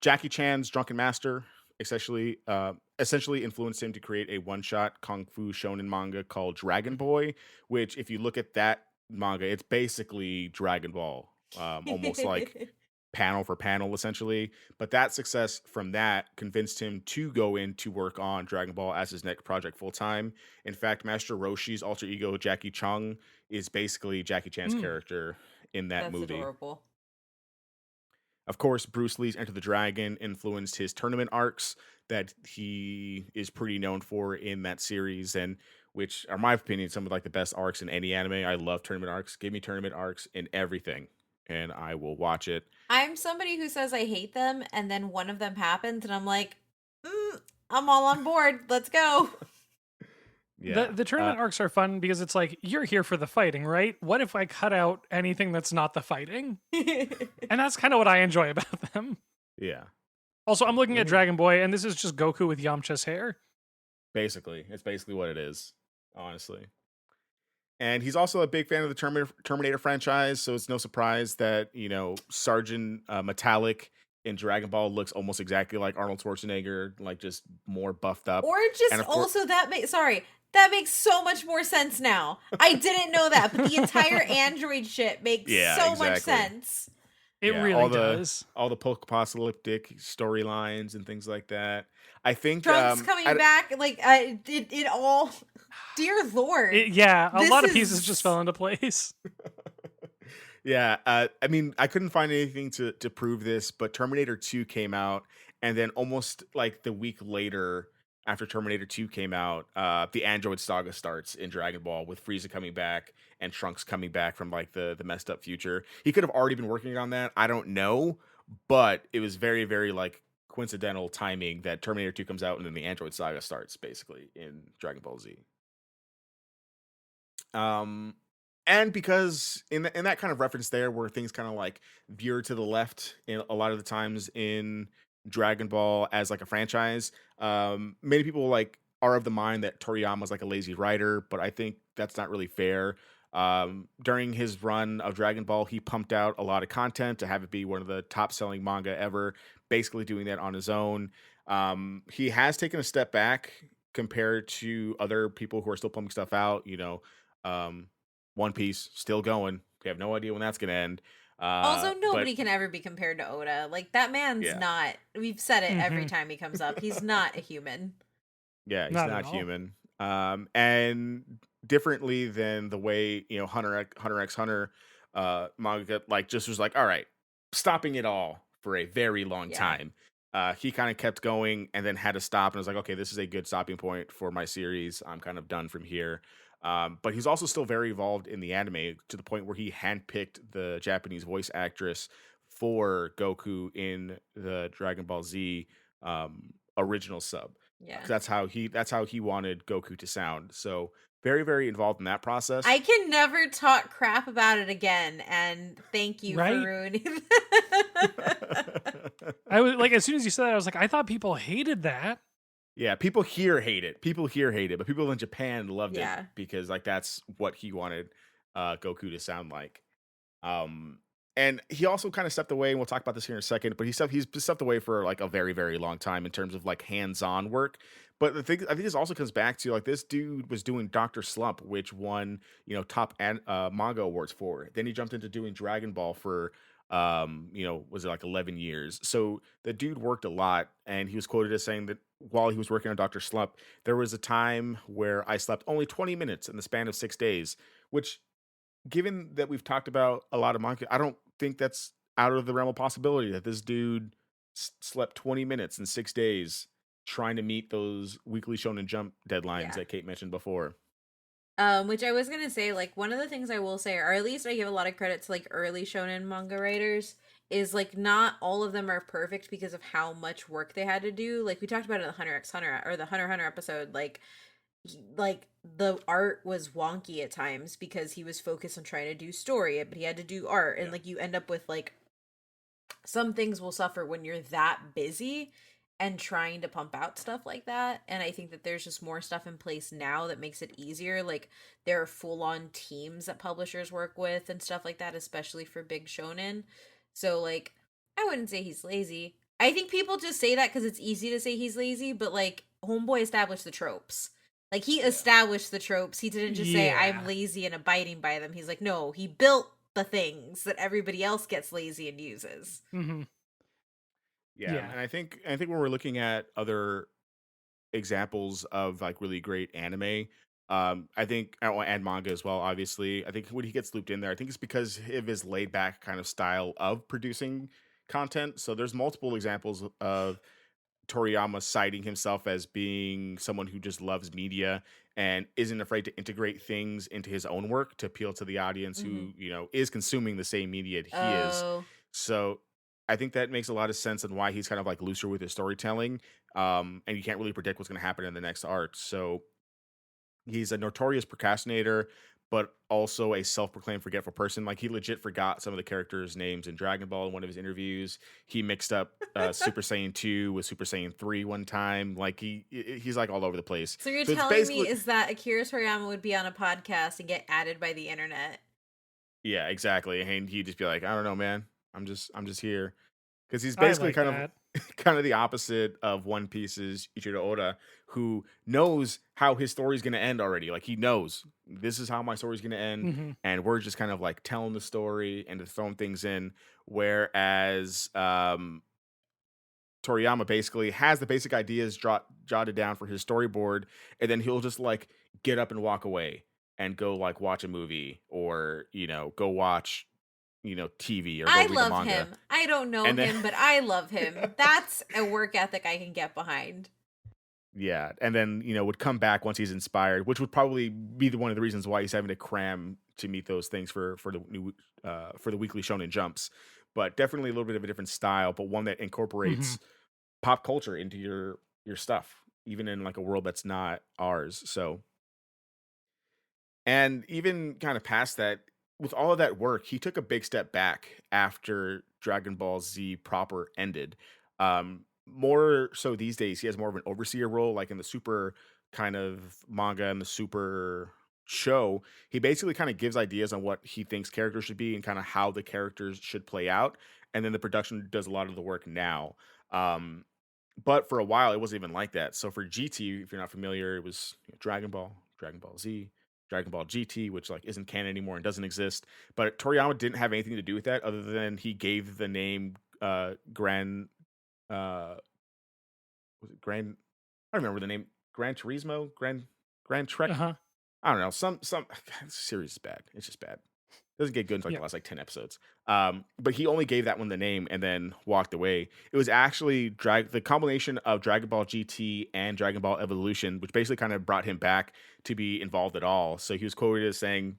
[SPEAKER 2] Jackie Chan's Drunken Master essentially influenced him to create a one-shot kung fu shonen manga called Dragon Boy, which, if you look at that manga, it's basically Dragon Ball, almost like panel for panel, essentially. But that success from that convinced him to go in to work on Dragon Ball as his next project full time. In fact, Master Roshi's alter ego, Jackie Chung, is basically Jackie Chan's
[SPEAKER 3] Mm.
[SPEAKER 2] character in that
[SPEAKER 1] That's
[SPEAKER 2] movie.
[SPEAKER 1] adorable.
[SPEAKER 2] Of course, Bruce Lee's Enter the Dragon influenced his tournament arcs that he is pretty known for in that series, and which are, my opinion, some of like the best arcs in any anime. I love tournament arcs. Give me tournament arcs in everything, and I will watch it.
[SPEAKER 1] I'm somebody who says I hate them, and then one of them happens, and I'm like, I'm all on board. Let's go.
[SPEAKER 2] Yeah.
[SPEAKER 3] The tournament arcs are fun because it's like, you're here for the fighting, right? What if I cut out anything that's not the fighting? And that's kind of what I enjoy about them.
[SPEAKER 2] Yeah.
[SPEAKER 3] Also, I'm looking at Dragon Boy, and this is just Goku with Yamcha's hair.
[SPEAKER 2] Basically, it's basically what it is, honestly. And he's also a big fan of the Terminator franchise, so it's no surprise that, Sergeant Metallic in Dragon Ball looks almost exactly like Arnold Schwarzenegger, like just more buffed up.
[SPEAKER 1] Or just
[SPEAKER 2] And of course,
[SPEAKER 1] also that makes so much more sense now. I didn't know that, but the entire android shit makes so much sense.
[SPEAKER 3] It really does.
[SPEAKER 2] All the post-apocalyptic storylines and things like that. I think
[SPEAKER 1] Trunks coming back, like it all. Dear Lord,
[SPEAKER 3] a lot of pieces just fell into place.
[SPEAKER 2] Yeah, I mean, I couldn't find anything to prove this, but Terminator 2 came out, and then almost like the week later, after Terminator 2 came out, the Android saga starts in Dragon Ball, with Frieza coming back and Trunks coming back from like the messed up future. He could have already been working on that. I don't know, but it was very, very like coincidental timing that Terminator 2 comes out and then the Android saga starts basically in Dragon Ball Z. Um, and because in that kind of reference there, where things kind of like veer to the left in a lot of the times in Dragon Ball as like a franchise, many people like are of the mind that Toriyama's like a lazy writer, but I think that's not really fair. During his run of Dragon Ball, he pumped out a lot of content to have it be one of the top selling manga ever, basically doing that on his own. He has taken a step back compared to other people who are still pumping stuff out, um, One Piece still going. We have no idea when that's going to end.
[SPEAKER 1] Also,
[SPEAKER 2] But
[SPEAKER 1] nobody can ever be compared to Oda. Like, that man's
[SPEAKER 2] yeah,
[SPEAKER 1] not. We've said it every
[SPEAKER 3] Hmm.
[SPEAKER 1] time he comes up. He's not a human.
[SPEAKER 2] yeah, he's
[SPEAKER 3] Not at
[SPEAKER 2] not
[SPEAKER 3] all.
[SPEAKER 2] human. And differently than the way Hunter x Hunter manga like just was like, all right, stopping it all for a very long
[SPEAKER 1] Yeah.
[SPEAKER 2] time. He kind of kept going and then had to stop and was like, okay, this is a good stopping point for my series. I'm kind of done from here. But he's also still very involved in the anime to the point where he handpicked the Japanese voice actress for Goku in the Dragon Ball Z original sub.
[SPEAKER 1] Yeah.
[SPEAKER 2] That's how he wanted Goku to sound. So very, very involved in that process.
[SPEAKER 1] I can never talk crap about it again, and thank you for
[SPEAKER 3] Right?
[SPEAKER 1] ruining
[SPEAKER 3] I was like, as soon as you said that, I was like, I thought people hated that.
[SPEAKER 2] Yeah, people here hate it. People here hate it, but people in Japan loved it
[SPEAKER 1] Yeah.
[SPEAKER 2] because like that's what he wanted Goku to sound like. Um, and he also kind of stepped away, and we'll talk about this here in a second. But he's stepped away for like a very, very long time in terms of like hands-on work. But the thing I think this also comes back to like this dude was doing Doctor Slump, which won top manga awards for. Then he jumped into doing Dragon Ball for was it like 11 years. So the dude worked a lot, and he was quoted as saying that while he was working on Doctor Slump, there was a time where I slept only 20 minutes in the span of 6 days, which given that we've talked about a lot of manga, I don't think that's out of the realm of possibility that this dude slept 20 minutes in 6 days trying to meet those weekly Shonen Jump deadlines
[SPEAKER 1] Yeah.
[SPEAKER 2] that Kate mentioned before.
[SPEAKER 1] Which I was gonna say, like, one of the things I will say, or at least I give a lot of credit to like early shonen manga writers, is like not all of them are perfect because of how much work they had to do. Like we talked about in the Hunter x Hunter or the Hunter x Hunter episode, like like the art was wonky at times because he was focused on trying to do story, but he had to do art, and
[SPEAKER 2] Yeah.
[SPEAKER 1] like you end up with like some things will suffer when you're that busy and trying to pump out stuff like that. And I think that there's just more stuff in place now that makes it easier. Like there are full on teams that publishers work with and stuff like that, especially for big shonen. So like I wouldn't say he's lazy. I think people just say that because it's easy to say he's lazy, but like Homeboy established the tropes. Like he
[SPEAKER 2] Yeah.
[SPEAKER 1] established the tropes. He didn't just say I'm
[SPEAKER 3] Yeah.
[SPEAKER 1] lazy and abiding by them. He's like, no, he built the things that everybody else gets lazy and uses.
[SPEAKER 3] Hmm.
[SPEAKER 2] Yeah,
[SPEAKER 3] Yeah.
[SPEAKER 2] and I think when we're looking at other examples of like really great anime, I think and manga as well, obviously. I think when he gets looped in there, I think it's because of his laid back kind of style of producing content. So there's multiple examples of Toriyama citing himself as being someone who just loves media and isn't afraid to integrate things into his own work to appeal to the audience
[SPEAKER 1] Mm-hmm.
[SPEAKER 2] who, is consuming the same media that he is.
[SPEAKER 1] Oh,
[SPEAKER 2] So I think that makes a lot of sense and why he's kind of like looser with his storytelling. And you can't really predict what's going to happen in the next arc. So he's a notorious procrastinator, but also a self-proclaimed forgetful person. Like he legit forgot some of the characters' names in Dragon Ball in one of his interviews. He mixed up Super Saiyan 2 with Super Saiyan 3 one time. Like he's like all over the place.
[SPEAKER 1] so you're
[SPEAKER 2] So it's
[SPEAKER 1] telling me
[SPEAKER 2] basically
[SPEAKER 1] is that Akira Toriyama would be on a podcast and get added by the internet?
[SPEAKER 2] yeah, exactly. And he'd just be like, I don't know, man. I'm just here. Because he's
[SPEAKER 3] I
[SPEAKER 2] basically
[SPEAKER 3] like
[SPEAKER 2] kind of
[SPEAKER 3] that.
[SPEAKER 2] kind of the opposite of One Piece's Ichiro Oda, who knows how his story's going to end already. Like he knows this is how my story's going to end,
[SPEAKER 3] Hmm.
[SPEAKER 2] and we're just kind of like telling the story and throwing things in. Whereas Toriyama basically has the basic ideas jotted down for his storyboard, and then he'll just like get up and walk away and go like watch a movie or go watch TV or go
[SPEAKER 1] I
[SPEAKER 2] read the
[SPEAKER 1] love
[SPEAKER 2] manga,
[SPEAKER 1] him. I don't know
[SPEAKER 2] and then
[SPEAKER 1] him, but I love him. That's a work ethic I can get behind.
[SPEAKER 2] yeah, and then would come back once he's inspired, which would probably be one of the reasons why he's having to cram to meet those things for the new for the weekly Shonen Jumps. But definitely a little bit of a different style, but one that
[SPEAKER 3] Hmm.
[SPEAKER 2] incorporates pop culture into your stuff, even in like a world that's not ours. So And even kind of past that, with all of that work, he took a big step back after Dragon Ball Z proper ended. More so these days, he has more of an overseer role, like in the Super kind of manga and the Super show. He basically kind of gives ideas on what he thinks characters should be and kind of how the characters should play out. And then the production does a lot of the work now. Um, but for a while, it wasn't even like that. So for GT, if you're not familiar, it was Dragon Ball, Dragon Ball Z, Dragon Ball GT, which like isn't canon anymore and doesn't exist. But Toriyama didn't have anything to do with that, other than he gave the name Gran. Was it Gran? I don't remember the name. Gran Turismo, Gran
[SPEAKER 3] Uh
[SPEAKER 2] Trek.
[SPEAKER 3] huh.
[SPEAKER 2] I don't know. Some this series is bad. It's just bad. Doesn't get good until like
[SPEAKER 3] Yeah.
[SPEAKER 2] the last like 10 episodes. But he only gave that one the name and then walked away. It was actually the combination of Dragon Ball GT and Dragon Ball Evolution, which basically kind of brought him back to be involved at all. So he was quoted as saying,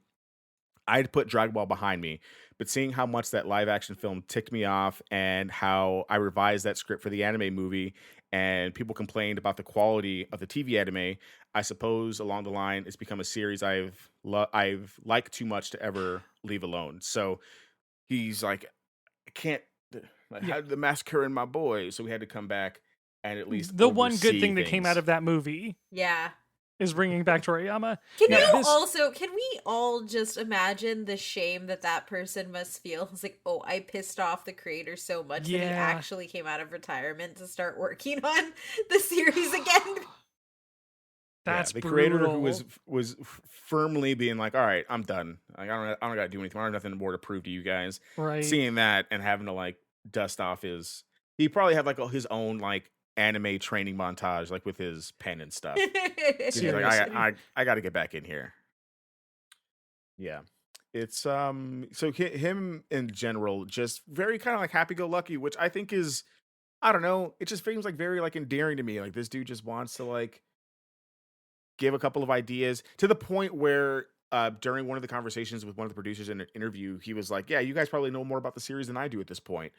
[SPEAKER 2] I'd put Dragon Ball behind me, but seeing how much that live action film ticked me off and how I revised that script for the anime movie and people complained about the quality of the TV anime, I suppose along the line it's become a series I've liked too much to ever leave alone. So he's like, I can't like
[SPEAKER 3] Yeah.
[SPEAKER 2] how the massacre in my boy, so we had to come back and at least
[SPEAKER 3] The one good
[SPEAKER 2] oversee
[SPEAKER 3] thing that came out
[SPEAKER 2] things.
[SPEAKER 3] of that movie
[SPEAKER 1] Yeah.
[SPEAKER 3] is bringing back Toriyama.
[SPEAKER 1] Can
[SPEAKER 3] Yeah,
[SPEAKER 1] you
[SPEAKER 3] this
[SPEAKER 1] also, can we all just imagine the shame that that person must feel? It's like, oh, I pissed off the creator so much that he
[SPEAKER 3] Yeah.
[SPEAKER 1] actually came out of retirement to start working on the series again.
[SPEAKER 3] That's
[SPEAKER 2] The creator who
[SPEAKER 3] brutal.
[SPEAKER 2] was firmly being like, "All right, I'm done. Like, I don't got to do anything. I don't have nothing more to prove to you guys."
[SPEAKER 3] Right.
[SPEAKER 2] Seeing that and having to like dust off he probably had like his own like anime training montage, like with his pen and stuff. 'Cause he's like,
[SPEAKER 3] Seriously.
[SPEAKER 2] I got to get back in here. Yeah, it's so him in general, just very kind of like happy go lucky, which I think is, I don't know, it just seems like very like endearing to me. Like this dude just wants to like give a couple of ideas to the point where during one of the conversations with one of the producers in an interview, he was like, "Yeah, you guys probably know more about the series than I do at this point,"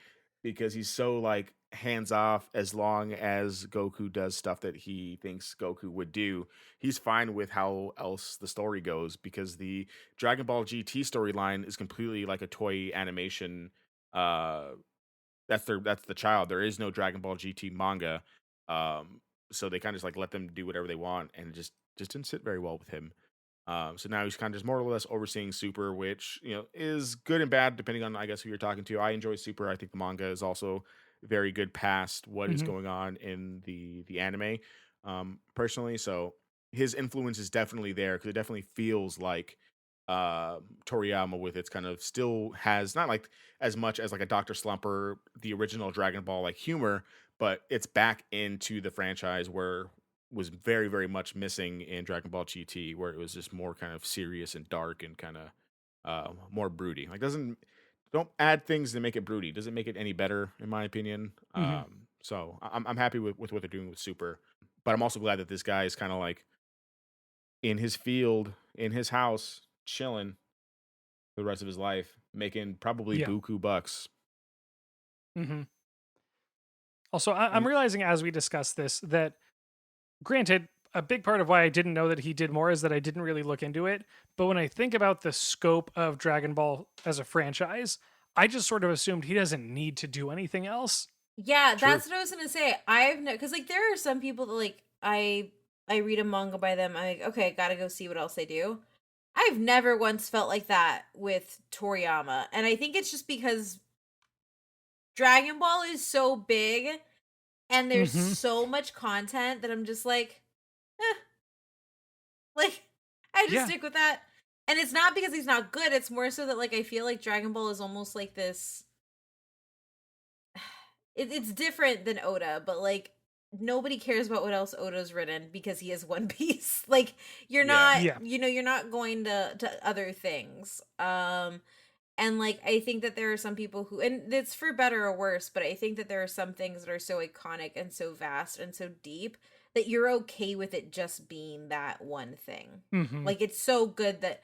[SPEAKER 2] because he's so like hands off. As long as Goku does stuff that he thinks Goku would do, he's fine with how else the story goes, because the Dragon Ball GT storyline is completely like a toy animation. Uh, that's the child. There is no Dragon Ball GT manga. Um, so they kind of just like let them do whatever they want, and it just didn't sit very well with him. So now he's kind of just more or less overseeing Super, which is good and bad depending on I guess who you're talking to. I enjoy Super. I think the manga is also very good past what is
[SPEAKER 3] Mhm.
[SPEAKER 2] going on in the anime. Personally, so his influence is definitely there because it definitely feels like Toriyama with its kind of still has not like as much as like a Dr. Slumper, the original Dragon Ball like humor, but it's back into the franchise where was very, very much missing in Dragon Ball GT, where it was just more kind of serious and dark and kind of more broody. Like doesn't don't add things to make it broody. Doesn't make it any better, in my opinion.
[SPEAKER 3] Mhm.
[SPEAKER 2] So I'm happy with what they're doing with Super, but I'm also glad that this guy is kind of like in his field, in his house, chilling for the rest of his life, making probably
[SPEAKER 3] Yeah.
[SPEAKER 2] buku bucks.
[SPEAKER 3] Mhm. Also, I'm
[SPEAKER 2] And
[SPEAKER 3] realizing as we discuss this that, granted, a big part of why I didn't know that he did more is that I didn't really look into it. But when I think about the scope of Dragon Ball as a franchise, I just sort of assumed he doesn't need to do anything else.
[SPEAKER 1] Yeah,
[SPEAKER 2] true.
[SPEAKER 1] that's what I was gonna say. I've no, because like there are some people that like I read a manga by them. I'm like, okay, gotta go see what else they do. I've never once felt like that with Toriyama, and I think it's just because Dragon Ball is so big and there's
[SPEAKER 3] Hmm.
[SPEAKER 1] so much content that I'm just eh, like I just
[SPEAKER 3] Yeah.
[SPEAKER 1] stick with that. And it's not because he's not good. It's more so that like I feel like Dragon Ball is almost like this. It's different than Oda, but like nobody cares about what else Oda's written because he is One Piece. Like you're
[SPEAKER 2] Yeah.
[SPEAKER 1] not,
[SPEAKER 3] Yeah.
[SPEAKER 1] you're not going to other things. And like I think that there are some people who, and it's for better or worse, but I think that there are some things that are so iconic and so vast and so deep that you're okay with it just being that one thing.
[SPEAKER 3] Hmm.
[SPEAKER 1] Like it's so good that,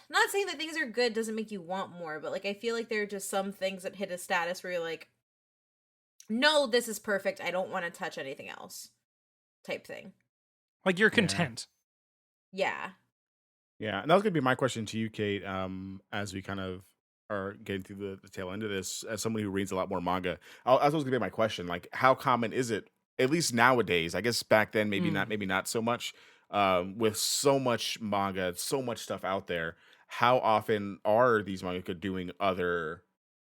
[SPEAKER 1] not saying that things are good doesn't make you want more, but like I feel like there are just some things that hit a status where you're like, no, this is perfect. I don't want to touch anything else, type thing.
[SPEAKER 3] Like you're
[SPEAKER 2] Yeah.
[SPEAKER 3] content.
[SPEAKER 1] Yeah.
[SPEAKER 2] Yeah, and that was gonna be my question to you, Kate. As we kind of are getting through the tail end of this, as somebody who reads a lot more manga, that was gonna be my question. Like, how common is it, at least nowadays? I guess back then,
[SPEAKER 3] Mm.
[SPEAKER 2] maybe not so much. With so much manga, so much stuff out there, how often are these mangaka doing other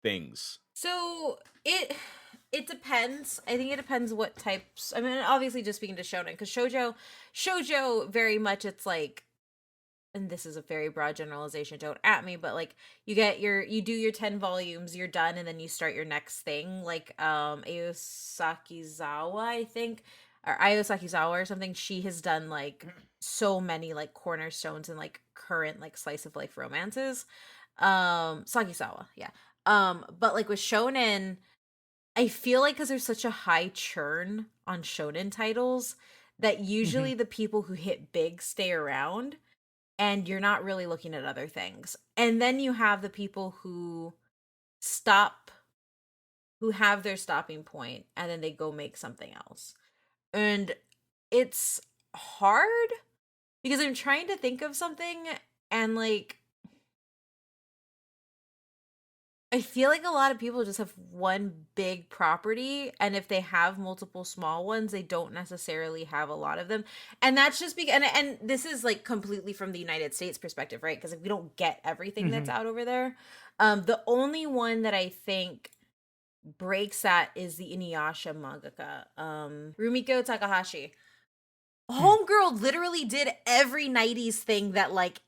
[SPEAKER 2] things?
[SPEAKER 1] So it depends. I think it depends what types. I mean, obviously, just speaking to shonen, because shojo very much it's like, and this is a very broad generalization. Don't at me, but like you do your 10 volumes, you're done, and then you start your next thing. Like Ayo Sakizawa, I think, or Ayo Sakizawa or something. She has done like so many like cornerstones and like current like slice of life romances. Sakizawa, yeah. But like with shonen, I feel like because there's such a high churn on shonen titles that
[SPEAKER 3] Hmm.
[SPEAKER 1] usually the people who hit big stay around and you're not really looking at other things. And then you have the people who stop, who have their stopping point and then they go make something else. And it's hard because I'm trying to think of something and like I feel like a lot of people just have one big property, and if they have multiple small ones, they don't necessarily have a lot of them. And that's just because, and this is like completely from the United States perspective, right? Because we don't get everything that's
[SPEAKER 3] Hmm.
[SPEAKER 1] out over there. The only one that I think breaks that is the Inuyasha mangaka, Rumiko Takahashi. Homegirl literally did every '90s thing that like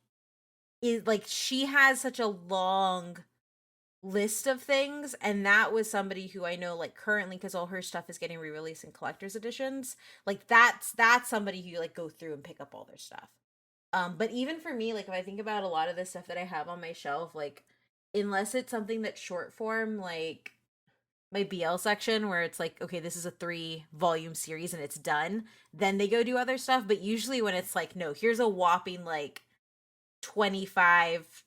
[SPEAKER 1] is like she has such a long list of things, and that was somebody who I know like currently because all her stuff is getting re-released in collector's editions, like that's somebody who like go through and pick up all their stuff. But even for me, like if I think about a lot of the stuff that I have on my shelf, like unless it's something that's short form, like my BL section where it's like, okay, this is a 3 volume series and it's done, then they go do other stuff. But usually when it's like, no, here's a whopping like 25,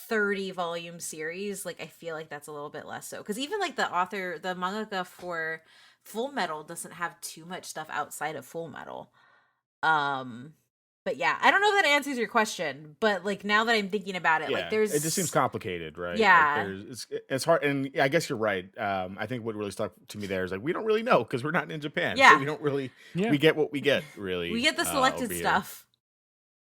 [SPEAKER 1] 30 volume series, like I feel like that's a little bit less so, because even like the mangaka for Full Metal doesn't have too much stuff outside of Full Metal. um but yeah, I don't know if that answers your question, but like now that I'm thinking about it, like
[SPEAKER 2] Yeah, it just seems
[SPEAKER 1] there's,
[SPEAKER 2] complicated, right? Like
[SPEAKER 1] yeah,
[SPEAKER 2] there's it's hard, and yeah, I guess you're right. I think what really stuck to me there is like we don't really know because we're not in Japan, so
[SPEAKER 1] yeah,
[SPEAKER 2] we don't really
[SPEAKER 3] Yeah.
[SPEAKER 2] we get what we get
[SPEAKER 1] we
[SPEAKER 2] really
[SPEAKER 1] get the
[SPEAKER 2] over
[SPEAKER 1] selected
[SPEAKER 2] here.
[SPEAKER 1] stuff.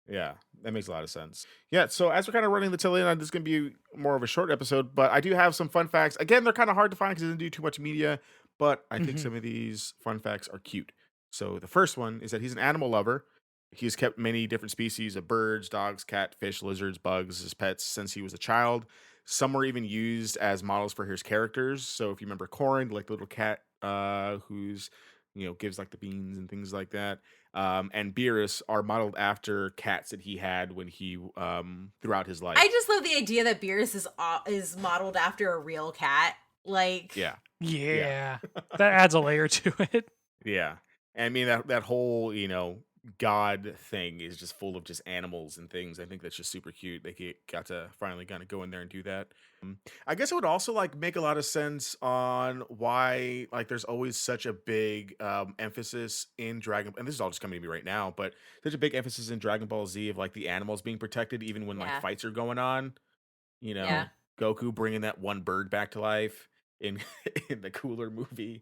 [SPEAKER 2] Yeah, that makes a lot of sense. Yeah, so as we're kind of running the tail end on this, is going to be more of a short episode, but I do have some fun facts. Again, they're kind of hard to find because it doesn't do too much media, but I think
[SPEAKER 3] Hmm.
[SPEAKER 2] some of these fun facts are cute. So the first one is that he's an animal lover. He's kept many different species of birds, dogs, cat, fish, lizards, bugs as pets since he was a child. Some were even used as models for his characters. So if you remember Corin, like the little cat who's gives like the beans and things like that, and Beerus are modeled after cats that he had when he throughout his
[SPEAKER 1] I
[SPEAKER 2] life.
[SPEAKER 1] just love the idea that Beerus is modeled after a real cat, like,
[SPEAKER 2] Yeah, yeah,
[SPEAKER 3] Yeah. That adds a layer to it.
[SPEAKER 2] yeah. And I mean that whole god thing is just full of just animals and things. I think that's just super cute. Got to finally kind of go in there and do that. I guess it would also like make a lot of sense on why like there's always such a big emphasis in Dragon, and this is all just coming to me right now, but such a big emphasis in Dragon Ball Z of like the animals being protected even when like
[SPEAKER 1] yeah,
[SPEAKER 2] fights are going on. You
[SPEAKER 1] yeah.
[SPEAKER 2] know, Goku bringing that one bird back to life in in the Cooler movie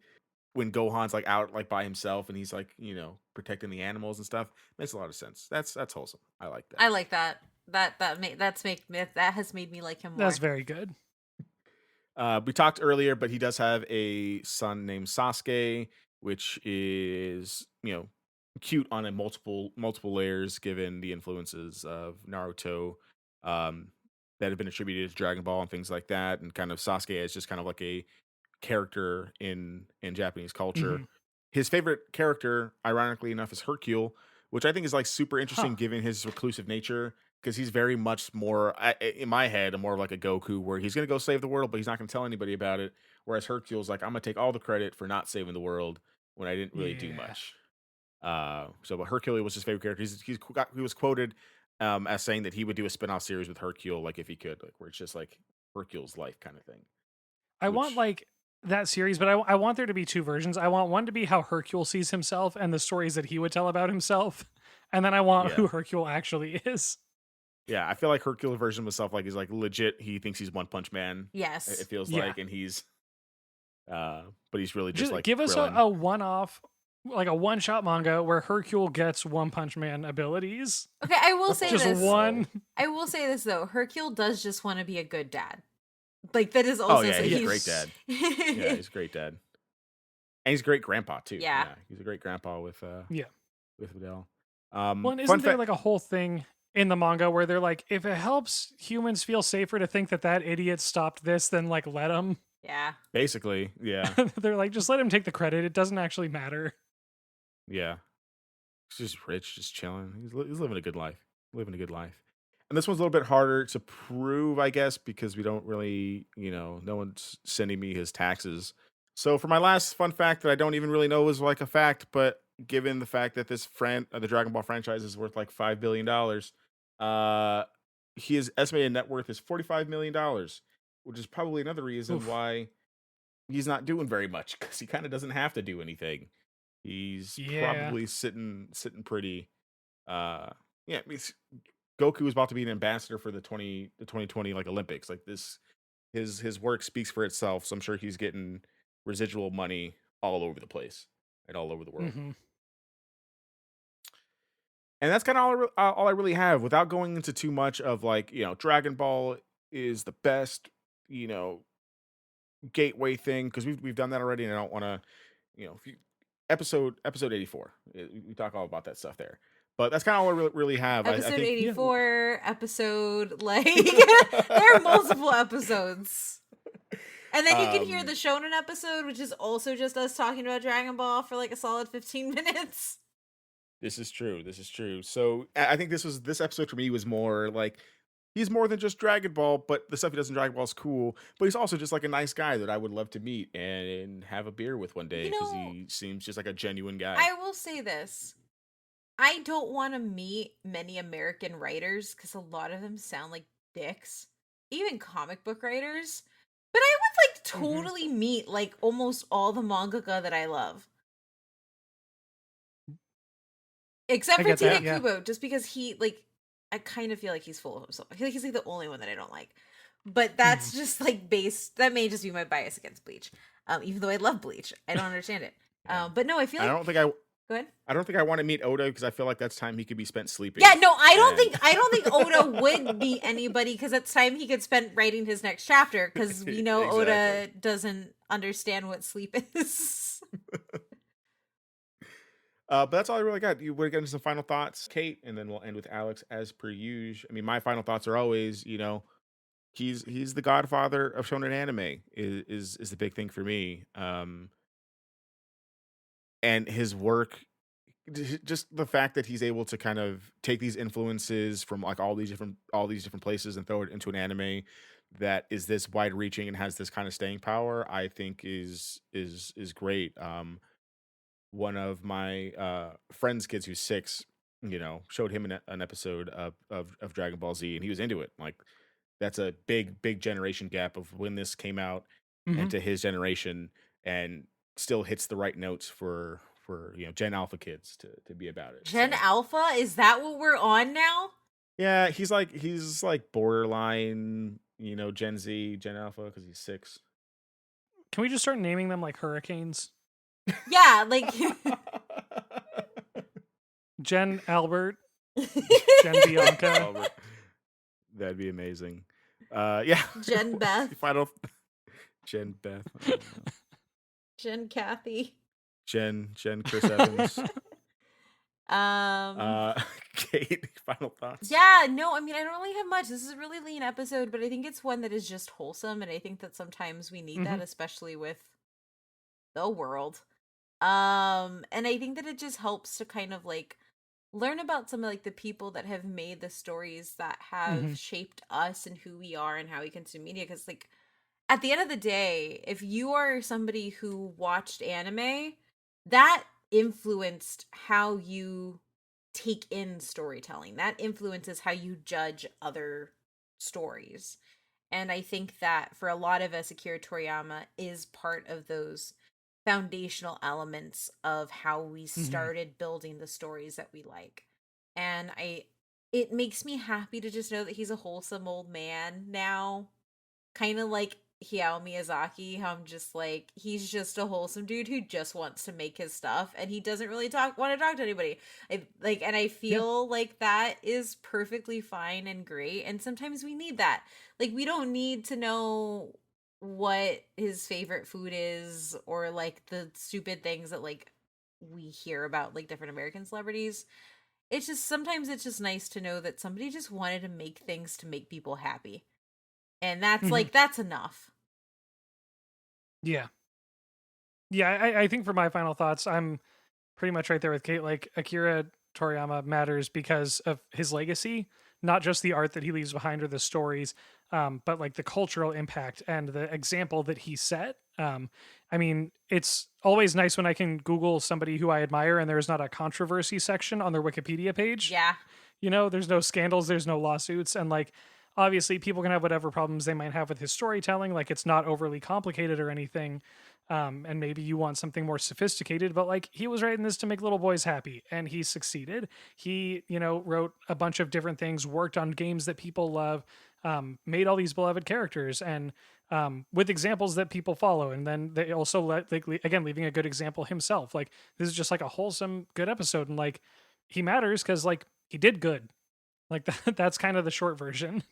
[SPEAKER 2] when Gohan's like out like by himself and he's like protecting the animals and stuff. Makes a lot of sense. That's wholesome. I like that.
[SPEAKER 1] I like that. That has made me like him
[SPEAKER 3] That's
[SPEAKER 1] more.
[SPEAKER 3] very good.
[SPEAKER 2] We talked earlier, but he does have a son named Sasuke, which is cute on a multiple layers given the influences of Naruto um, that have been attributed to Dragon Ball and things like that, and kind of Sasuke is just kind of like a character in Japanese culture.
[SPEAKER 3] Hmm.
[SPEAKER 2] His favorite character, ironically enough, is Hercule, which I think is like super
[SPEAKER 3] Huh.
[SPEAKER 2] interesting given his reclusive nature. Because he's very much more, in my head, more of like a Goku, where he's gonna go save the world, but he's not gonna tell anybody about it. Whereas Hercule's like, I'm gonna take all the credit for not saving the world when I didn't really do
[SPEAKER 3] Yeah.
[SPEAKER 2] much. But Hercule was his favorite character. He was quoted as saying that he would do a spin-off series with Hercule, like if he could, like where it's just like Hercule's life kind of thing.
[SPEAKER 3] I want
[SPEAKER 2] Which,
[SPEAKER 3] like that series, but I want there to be two versions. I want one to be how Hercule sees himself and the stories that he would tell about himself. And then I want who
[SPEAKER 2] yeah,
[SPEAKER 3] Hercule actually is.
[SPEAKER 2] Yeah, I feel like Hercule version of himself, like, is like legit. He thinks he's One Punch Man. It
[SPEAKER 1] Yes.
[SPEAKER 2] feels
[SPEAKER 3] Yeah.
[SPEAKER 2] like, and he's, but he's really just
[SPEAKER 3] Just
[SPEAKER 2] like
[SPEAKER 3] give us
[SPEAKER 2] Krillin.
[SPEAKER 3] a one-off, like a one-shot manga where Hercule gets One Punch Man abilities.
[SPEAKER 1] Okay, I will say
[SPEAKER 3] Just
[SPEAKER 1] this.
[SPEAKER 3] one.
[SPEAKER 1] I will say this though. Hercule does just want to be a good dad. Like that is
[SPEAKER 2] Oh
[SPEAKER 1] also
[SPEAKER 2] yeah,
[SPEAKER 1] so
[SPEAKER 2] he's a
[SPEAKER 3] Yes.
[SPEAKER 2] great dad. Yeah, he's a great dad, and he's a great grandpa too.
[SPEAKER 1] Yeah.
[SPEAKER 2] Yeah, he's a great grandpa
[SPEAKER 3] Yeah.
[SPEAKER 2] with Videl.
[SPEAKER 3] Well, and
[SPEAKER 2] Fun
[SPEAKER 3] isn't there
[SPEAKER 2] fact.
[SPEAKER 3] like a whole thing in the manga where they're like, if it helps humans feel safer to think that that idiot stopped this, then like let him.
[SPEAKER 1] Yeah.
[SPEAKER 2] Basically, yeah,
[SPEAKER 3] They're like, just let him take the credit. It doesn't actually matter.
[SPEAKER 2] yeah. He's just rich, just chilling. He's living a good life. Living a good life. And this one's a little bit harder to prove, I guess, because we don't really, no one's sending me his taxes. So for my last fun fact that I don't even really know is like a fact, but given the fact that the Dragon Ball franchise is worth like $5 billion, uh, his estimated net worth is $45 million, which is probably another reason
[SPEAKER 3] Oof.
[SPEAKER 2] why he's not doing very much because he kind of doesn't have to do anything. He's
[SPEAKER 3] Yeah.
[SPEAKER 2] probably sitting pretty. Yeah, I mean, Goku is about to be an ambassador for the 2020 like Olympics. Like this, his work speaks for itself. So I'm sure he's getting residual money all over the place and all over the world.
[SPEAKER 3] Hmm.
[SPEAKER 2] And that's kind of all I really have. Without going into too much of like Dragon Ball is the best you know gateway thing because we've done that already, and I don't want to if you episode 84, we talk all about that stuff there. But that's kind of all I really have. I
[SPEAKER 1] Episode
[SPEAKER 2] think.
[SPEAKER 1] 84, episode like there are multiple episodes. And then you can hear the shonen episode, which is also just us talking about Dragon Ball for like a solid 15 minutes.
[SPEAKER 2] This is true. This is true. So I think this episode for me was more like he's more than just Dragon Ball, but the stuff he does in Dragon Ball is cool. But he's also just like a nice guy that I would love to meet and have a beer with one day because he seems just like a genuine guy.
[SPEAKER 1] I will say this. I don't want to meet many American writers because a lot of them sound like dicks. Even comic book writers. But I would like totally meet like almost all the mangaka that I love. Except for Tite Kubo, just because he like I kind of feel like he's full of himself. I feel like he's like the only one that I don't like. But that's just like that may just be my bias against Bleach. Even though I love Bleach. I don't understand it. But no, I feel like Go ahead.
[SPEAKER 2] I don't think I want to meet Oda because I feel like that's time he could be spent sleeping.
[SPEAKER 1] Yeah, no, I don't think Oda would be anybody because it's time he could spend writing his next chapter because we know
[SPEAKER 2] Exactly.
[SPEAKER 1] Oda doesn't understand what sleep is.
[SPEAKER 2] But that's all I really got. You want to get into some final thoughts, Kate, and then we'll end with Alex as per usual. I mean, my final thoughts are always, he's the godfather of shonen anime is the big thing for me. And his work, just the fact that he's able to kind of take these influences from like all these different places and throw it into an anime that is this wide reaching and has this kind of staying power, I think is great. One of my friend's kids who's 6, showed him an episode of Dragon Ball Z, and he was into it. Like that's a big generation gap of when this came out and to his generation, and still hits the right notes for Gen Alpha kids to be about it.
[SPEAKER 1] Gen Alpha? Is that what we're on now?
[SPEAKER 2] Yeah, he's like borderline, Gen Z, Gen Alpha because he's 6.
[SPEAKER 3] Can we just start naming them like hurricanes?
[SPEAKER 1] Yeah, like
[SPEAKER 3] Jen Albert, Jen Bianca.
[SPEAKER 2] Albert. That'd be amazing. Yeah.
[SPEAKER 1] Jen Beth.
[SPEAKER 2] Jen Beth.
[SPEAKER 1] Jen Kathy.
[SPEAKER 2] Jen Chris Evans. Kate, final thoughts?
[SPEAKER 1] Yeah, no, I mean, I don't really have much. This is a really lean episode, but I think it's one that is just wholesome, and I think that sometimes we need that, especially with the world. And I think that it just helps to kind of like learn about some of like the people that have made the stories that have shaped us and who we are and how we consume media. Because like at the end of the day, if you are somebody who watched anime, that influenced how you take in storytelling. That influences how you judge other stories. And I think that for a lot of us, Akira Toriyama is part of those foundational elements of how we started building the stories that we like. And it makes me happy to just know that he's a wholesome old man now. Kind of like Hayao Miyazaki, how I'm just like, he's just a wholesome dude who just wants to make his stuff and he doesn't really want to talk to anybody. And I
[SPEAKER 3] Yeah.
[SPEAKER 1] feel like that is perfectly fine and great. And sometimes we need that. Like, we don't need to know what his favorite food is or like the stupid things that like we hear about like different American celebrities. It's just sometimes it's just nice to know that somebody just wanted to make things to make people happy. And that's
[SPEAKER 3] Mhm.
[SPEAKER 1] like, that's enough.
[SPEAKER 3] Yeah. Yeah, I think for my final thoughts, I'm pretty much right there with Kate. Like Akira Toriyama matters because of his legacy, not just the art that he leaves behind or the stories, but like the cultural impact and the example that he set. I mean, it's always nice when I can Google somebody who I admire and there's not a controversy section on their Wikipedia page.
[SPEAKER 1] Yeah.
[SPEAKER 3] You know, there's no scandals, there's no lawsuits, and like obviously people can have whatever problems they might have with his storytelling. Like it's not overly complicated or anything. And maybe you want something more sophisticated, but like he was writing this to make little boys happy and he succeeded. He, you know, wrote a bunch of different things, worked on games that people love, made all these beloved characters and with examples that people follow. And then they also again, leaving a good example himself. Like this is just like a wholesome, good episode. And like he matters because like he did good. Like that's kind of the short version.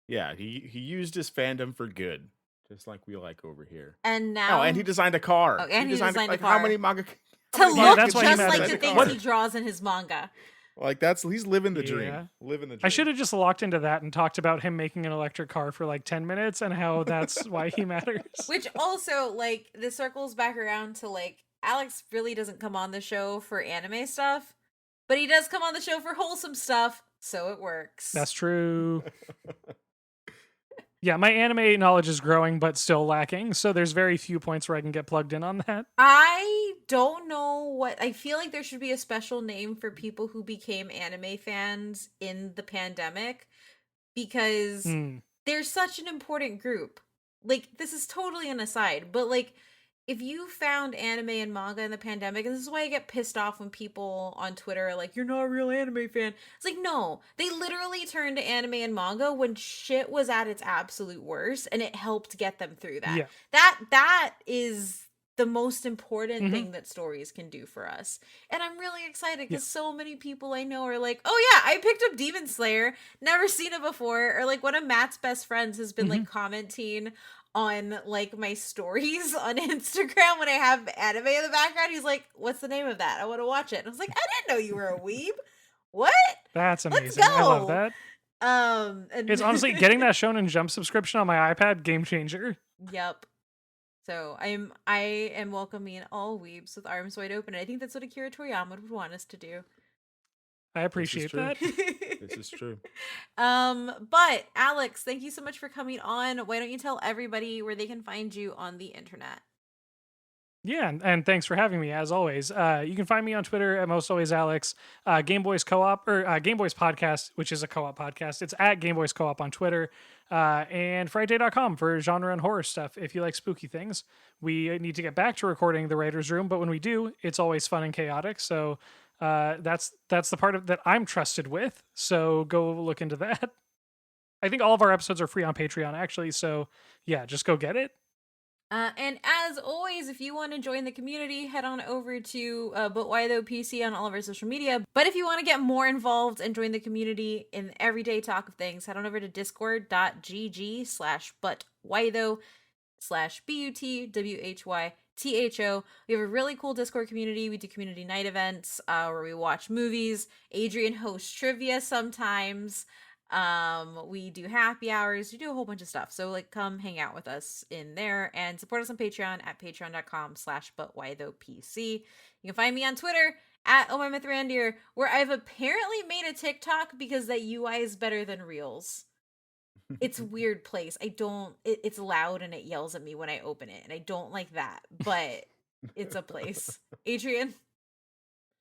[SPEAKER 2] Yeah, he used his fandom for good, just like we like over here.
[SPEAKER 1] And
[SPEAKER 2] Oh, and
[SPEAKER 1] now,
[SPEAKER 2] he designed a
[SPEAKER 1] oh,
[SPEAKER 2] car.
[SPEAKER 1] and he designed a
[SPEAKER 2] like how
[SPEAKER 1] car
[SPEAKER 2] many manga? How
[SPEAKER 1] to
[SPEAKER 2] many
[SPEAKER 3] Yeah,
[SPEAKER 1] look
[SPEAKER 2] manga
[SPEAKER 3] that's why he
[SPEAKER 2] kids
[SPEAKER 1] just like
[SPEAKER 3] matters.
[SPEAKER 1] the
[SPEAKER 2] designed a
[SPEAKER 1] things
[SPEAKER 2] car?
[SPEAKER 1] he draws in his manga.
[SPEAKER 2] Like he's living the dream,
[SPEAKER 3] Yeah.
[SPEAKER 2] living the
[SPEAKER 3] I
[SPEAKER 2] dream.
[SPEAKER 3] should have just locked into that and talked about him making an electric car for like 10 minutes and how that's why he matters.
[SPEAKER 1] Which also, like, this circles back around to like, Alex really doesn't come on the show for anime stuff, but he does come on the show for wholesome stuff, so it works.
[SPEAKER 3] That's true. Yeah, my anime knowledge is growing but still lacking, so there's very few points where I can get plugged in on that.
[SPEAKER 1] I don't know what I feel like there should be a special name for people who became anime fans in the pandemic because
[SPEAKER 3] Mm.
[SPEAKER 1] they're such an important group. Like, this is totally an aside, but like, if you found anime and manga in the pandemic, and this is why I get pissed off when people on Twitter are like, "You're not a real anime fan." It's like, no, they literally turned to anime and manga when shit was at its absolute worst, and it helped get them through that.
[SPEAKER 3] Yeah.
[SPEAKER 1] That is the most important
[SPEAKER 3] Mm-hmm.
[SPEAKER 1] thing that stories can do for us. And I'm really excited
[SPEAKER 3] Yeah.
[SPEAKER 1] because so many people I know are like, "Oh yeah, I picked up Demon Slayer, never seen it before." Or like one of Matt's best friends has been
[SPEAKER 3] Mm-hmm.
[SPEAKER 1] like commenting on like my stories on Instagram when I have anime in the background. He's like, "What's the name of that? I want to watch it." And I was like, "I didn't know you were a weeb. What?
[SPEAKER 3] That's
[SPEAKER 1] Let's
[SPEAKER 3] amazing. I love
[SPEAKER 1] go."
[SPEAKER 3] that.
[SPEAKER 1] And
[SPEAKER 3] It's honestly getting that Shonen Jump subscription on my iPad, game changer.
[SPEAKER 1] Yep. So I am welcoming all weebs with arms wide open. And I think that's what Akira Toriyama would want us to do.
[SPEAKER 3] I appreciate
[SPEAKER 2] true.
[SPEAKER 3] that.
[SPEAKER 2] This is true.
[SPEAKER 1] But Alex, thank you so much for coming on. Why don't you tell everybody where they can find you on the internet?
[SPEAKER 3] Yeah, and thanks for having me as always. You can find me on Twitter at most always Alex. Game Boys Co-op or Game Boys Podcast, which is a co-op podcast. It's at Game Boys Co-op on Twitter. And Friday.com for genre and horror stuff if you like spooky things. We need to get back to recording the writer's room, but when we do, it's always fun and chaotic. So that's the part of that I'm trusted with. So go look into that. I think all of our episodes are free on Patreon actually. So yeah, just go get it.
[SPEAKER 1] And as always, if you want to join the community, head on over to But Why Though PC on all of our social media. But if you want to get more involved and join the community in everyday talk of things, head on over to discord.gg/butwhytho/BUTWHYTHO. We have a really cool Discord community. We do community night events where we watch movies. Adrian hosts trivia sometimes. We do happy hours, we do a whole bunch of stuff, so like come hang out with us in there and support us on Patreon at patreon.com/butwhythopc. You can find me on Twitter at ohmymythrandir, where I've apparently made a TikTok because that UI is better than Reels. It's a weird place. It's loud and it yells at me when I open it, and I don't like that, but it's a place. Adrian?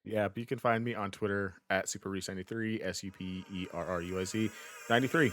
[SPEAKER 2] Yeah, but you can find me on Twitter at SuperRuiz93, SUPERRUIZ 93.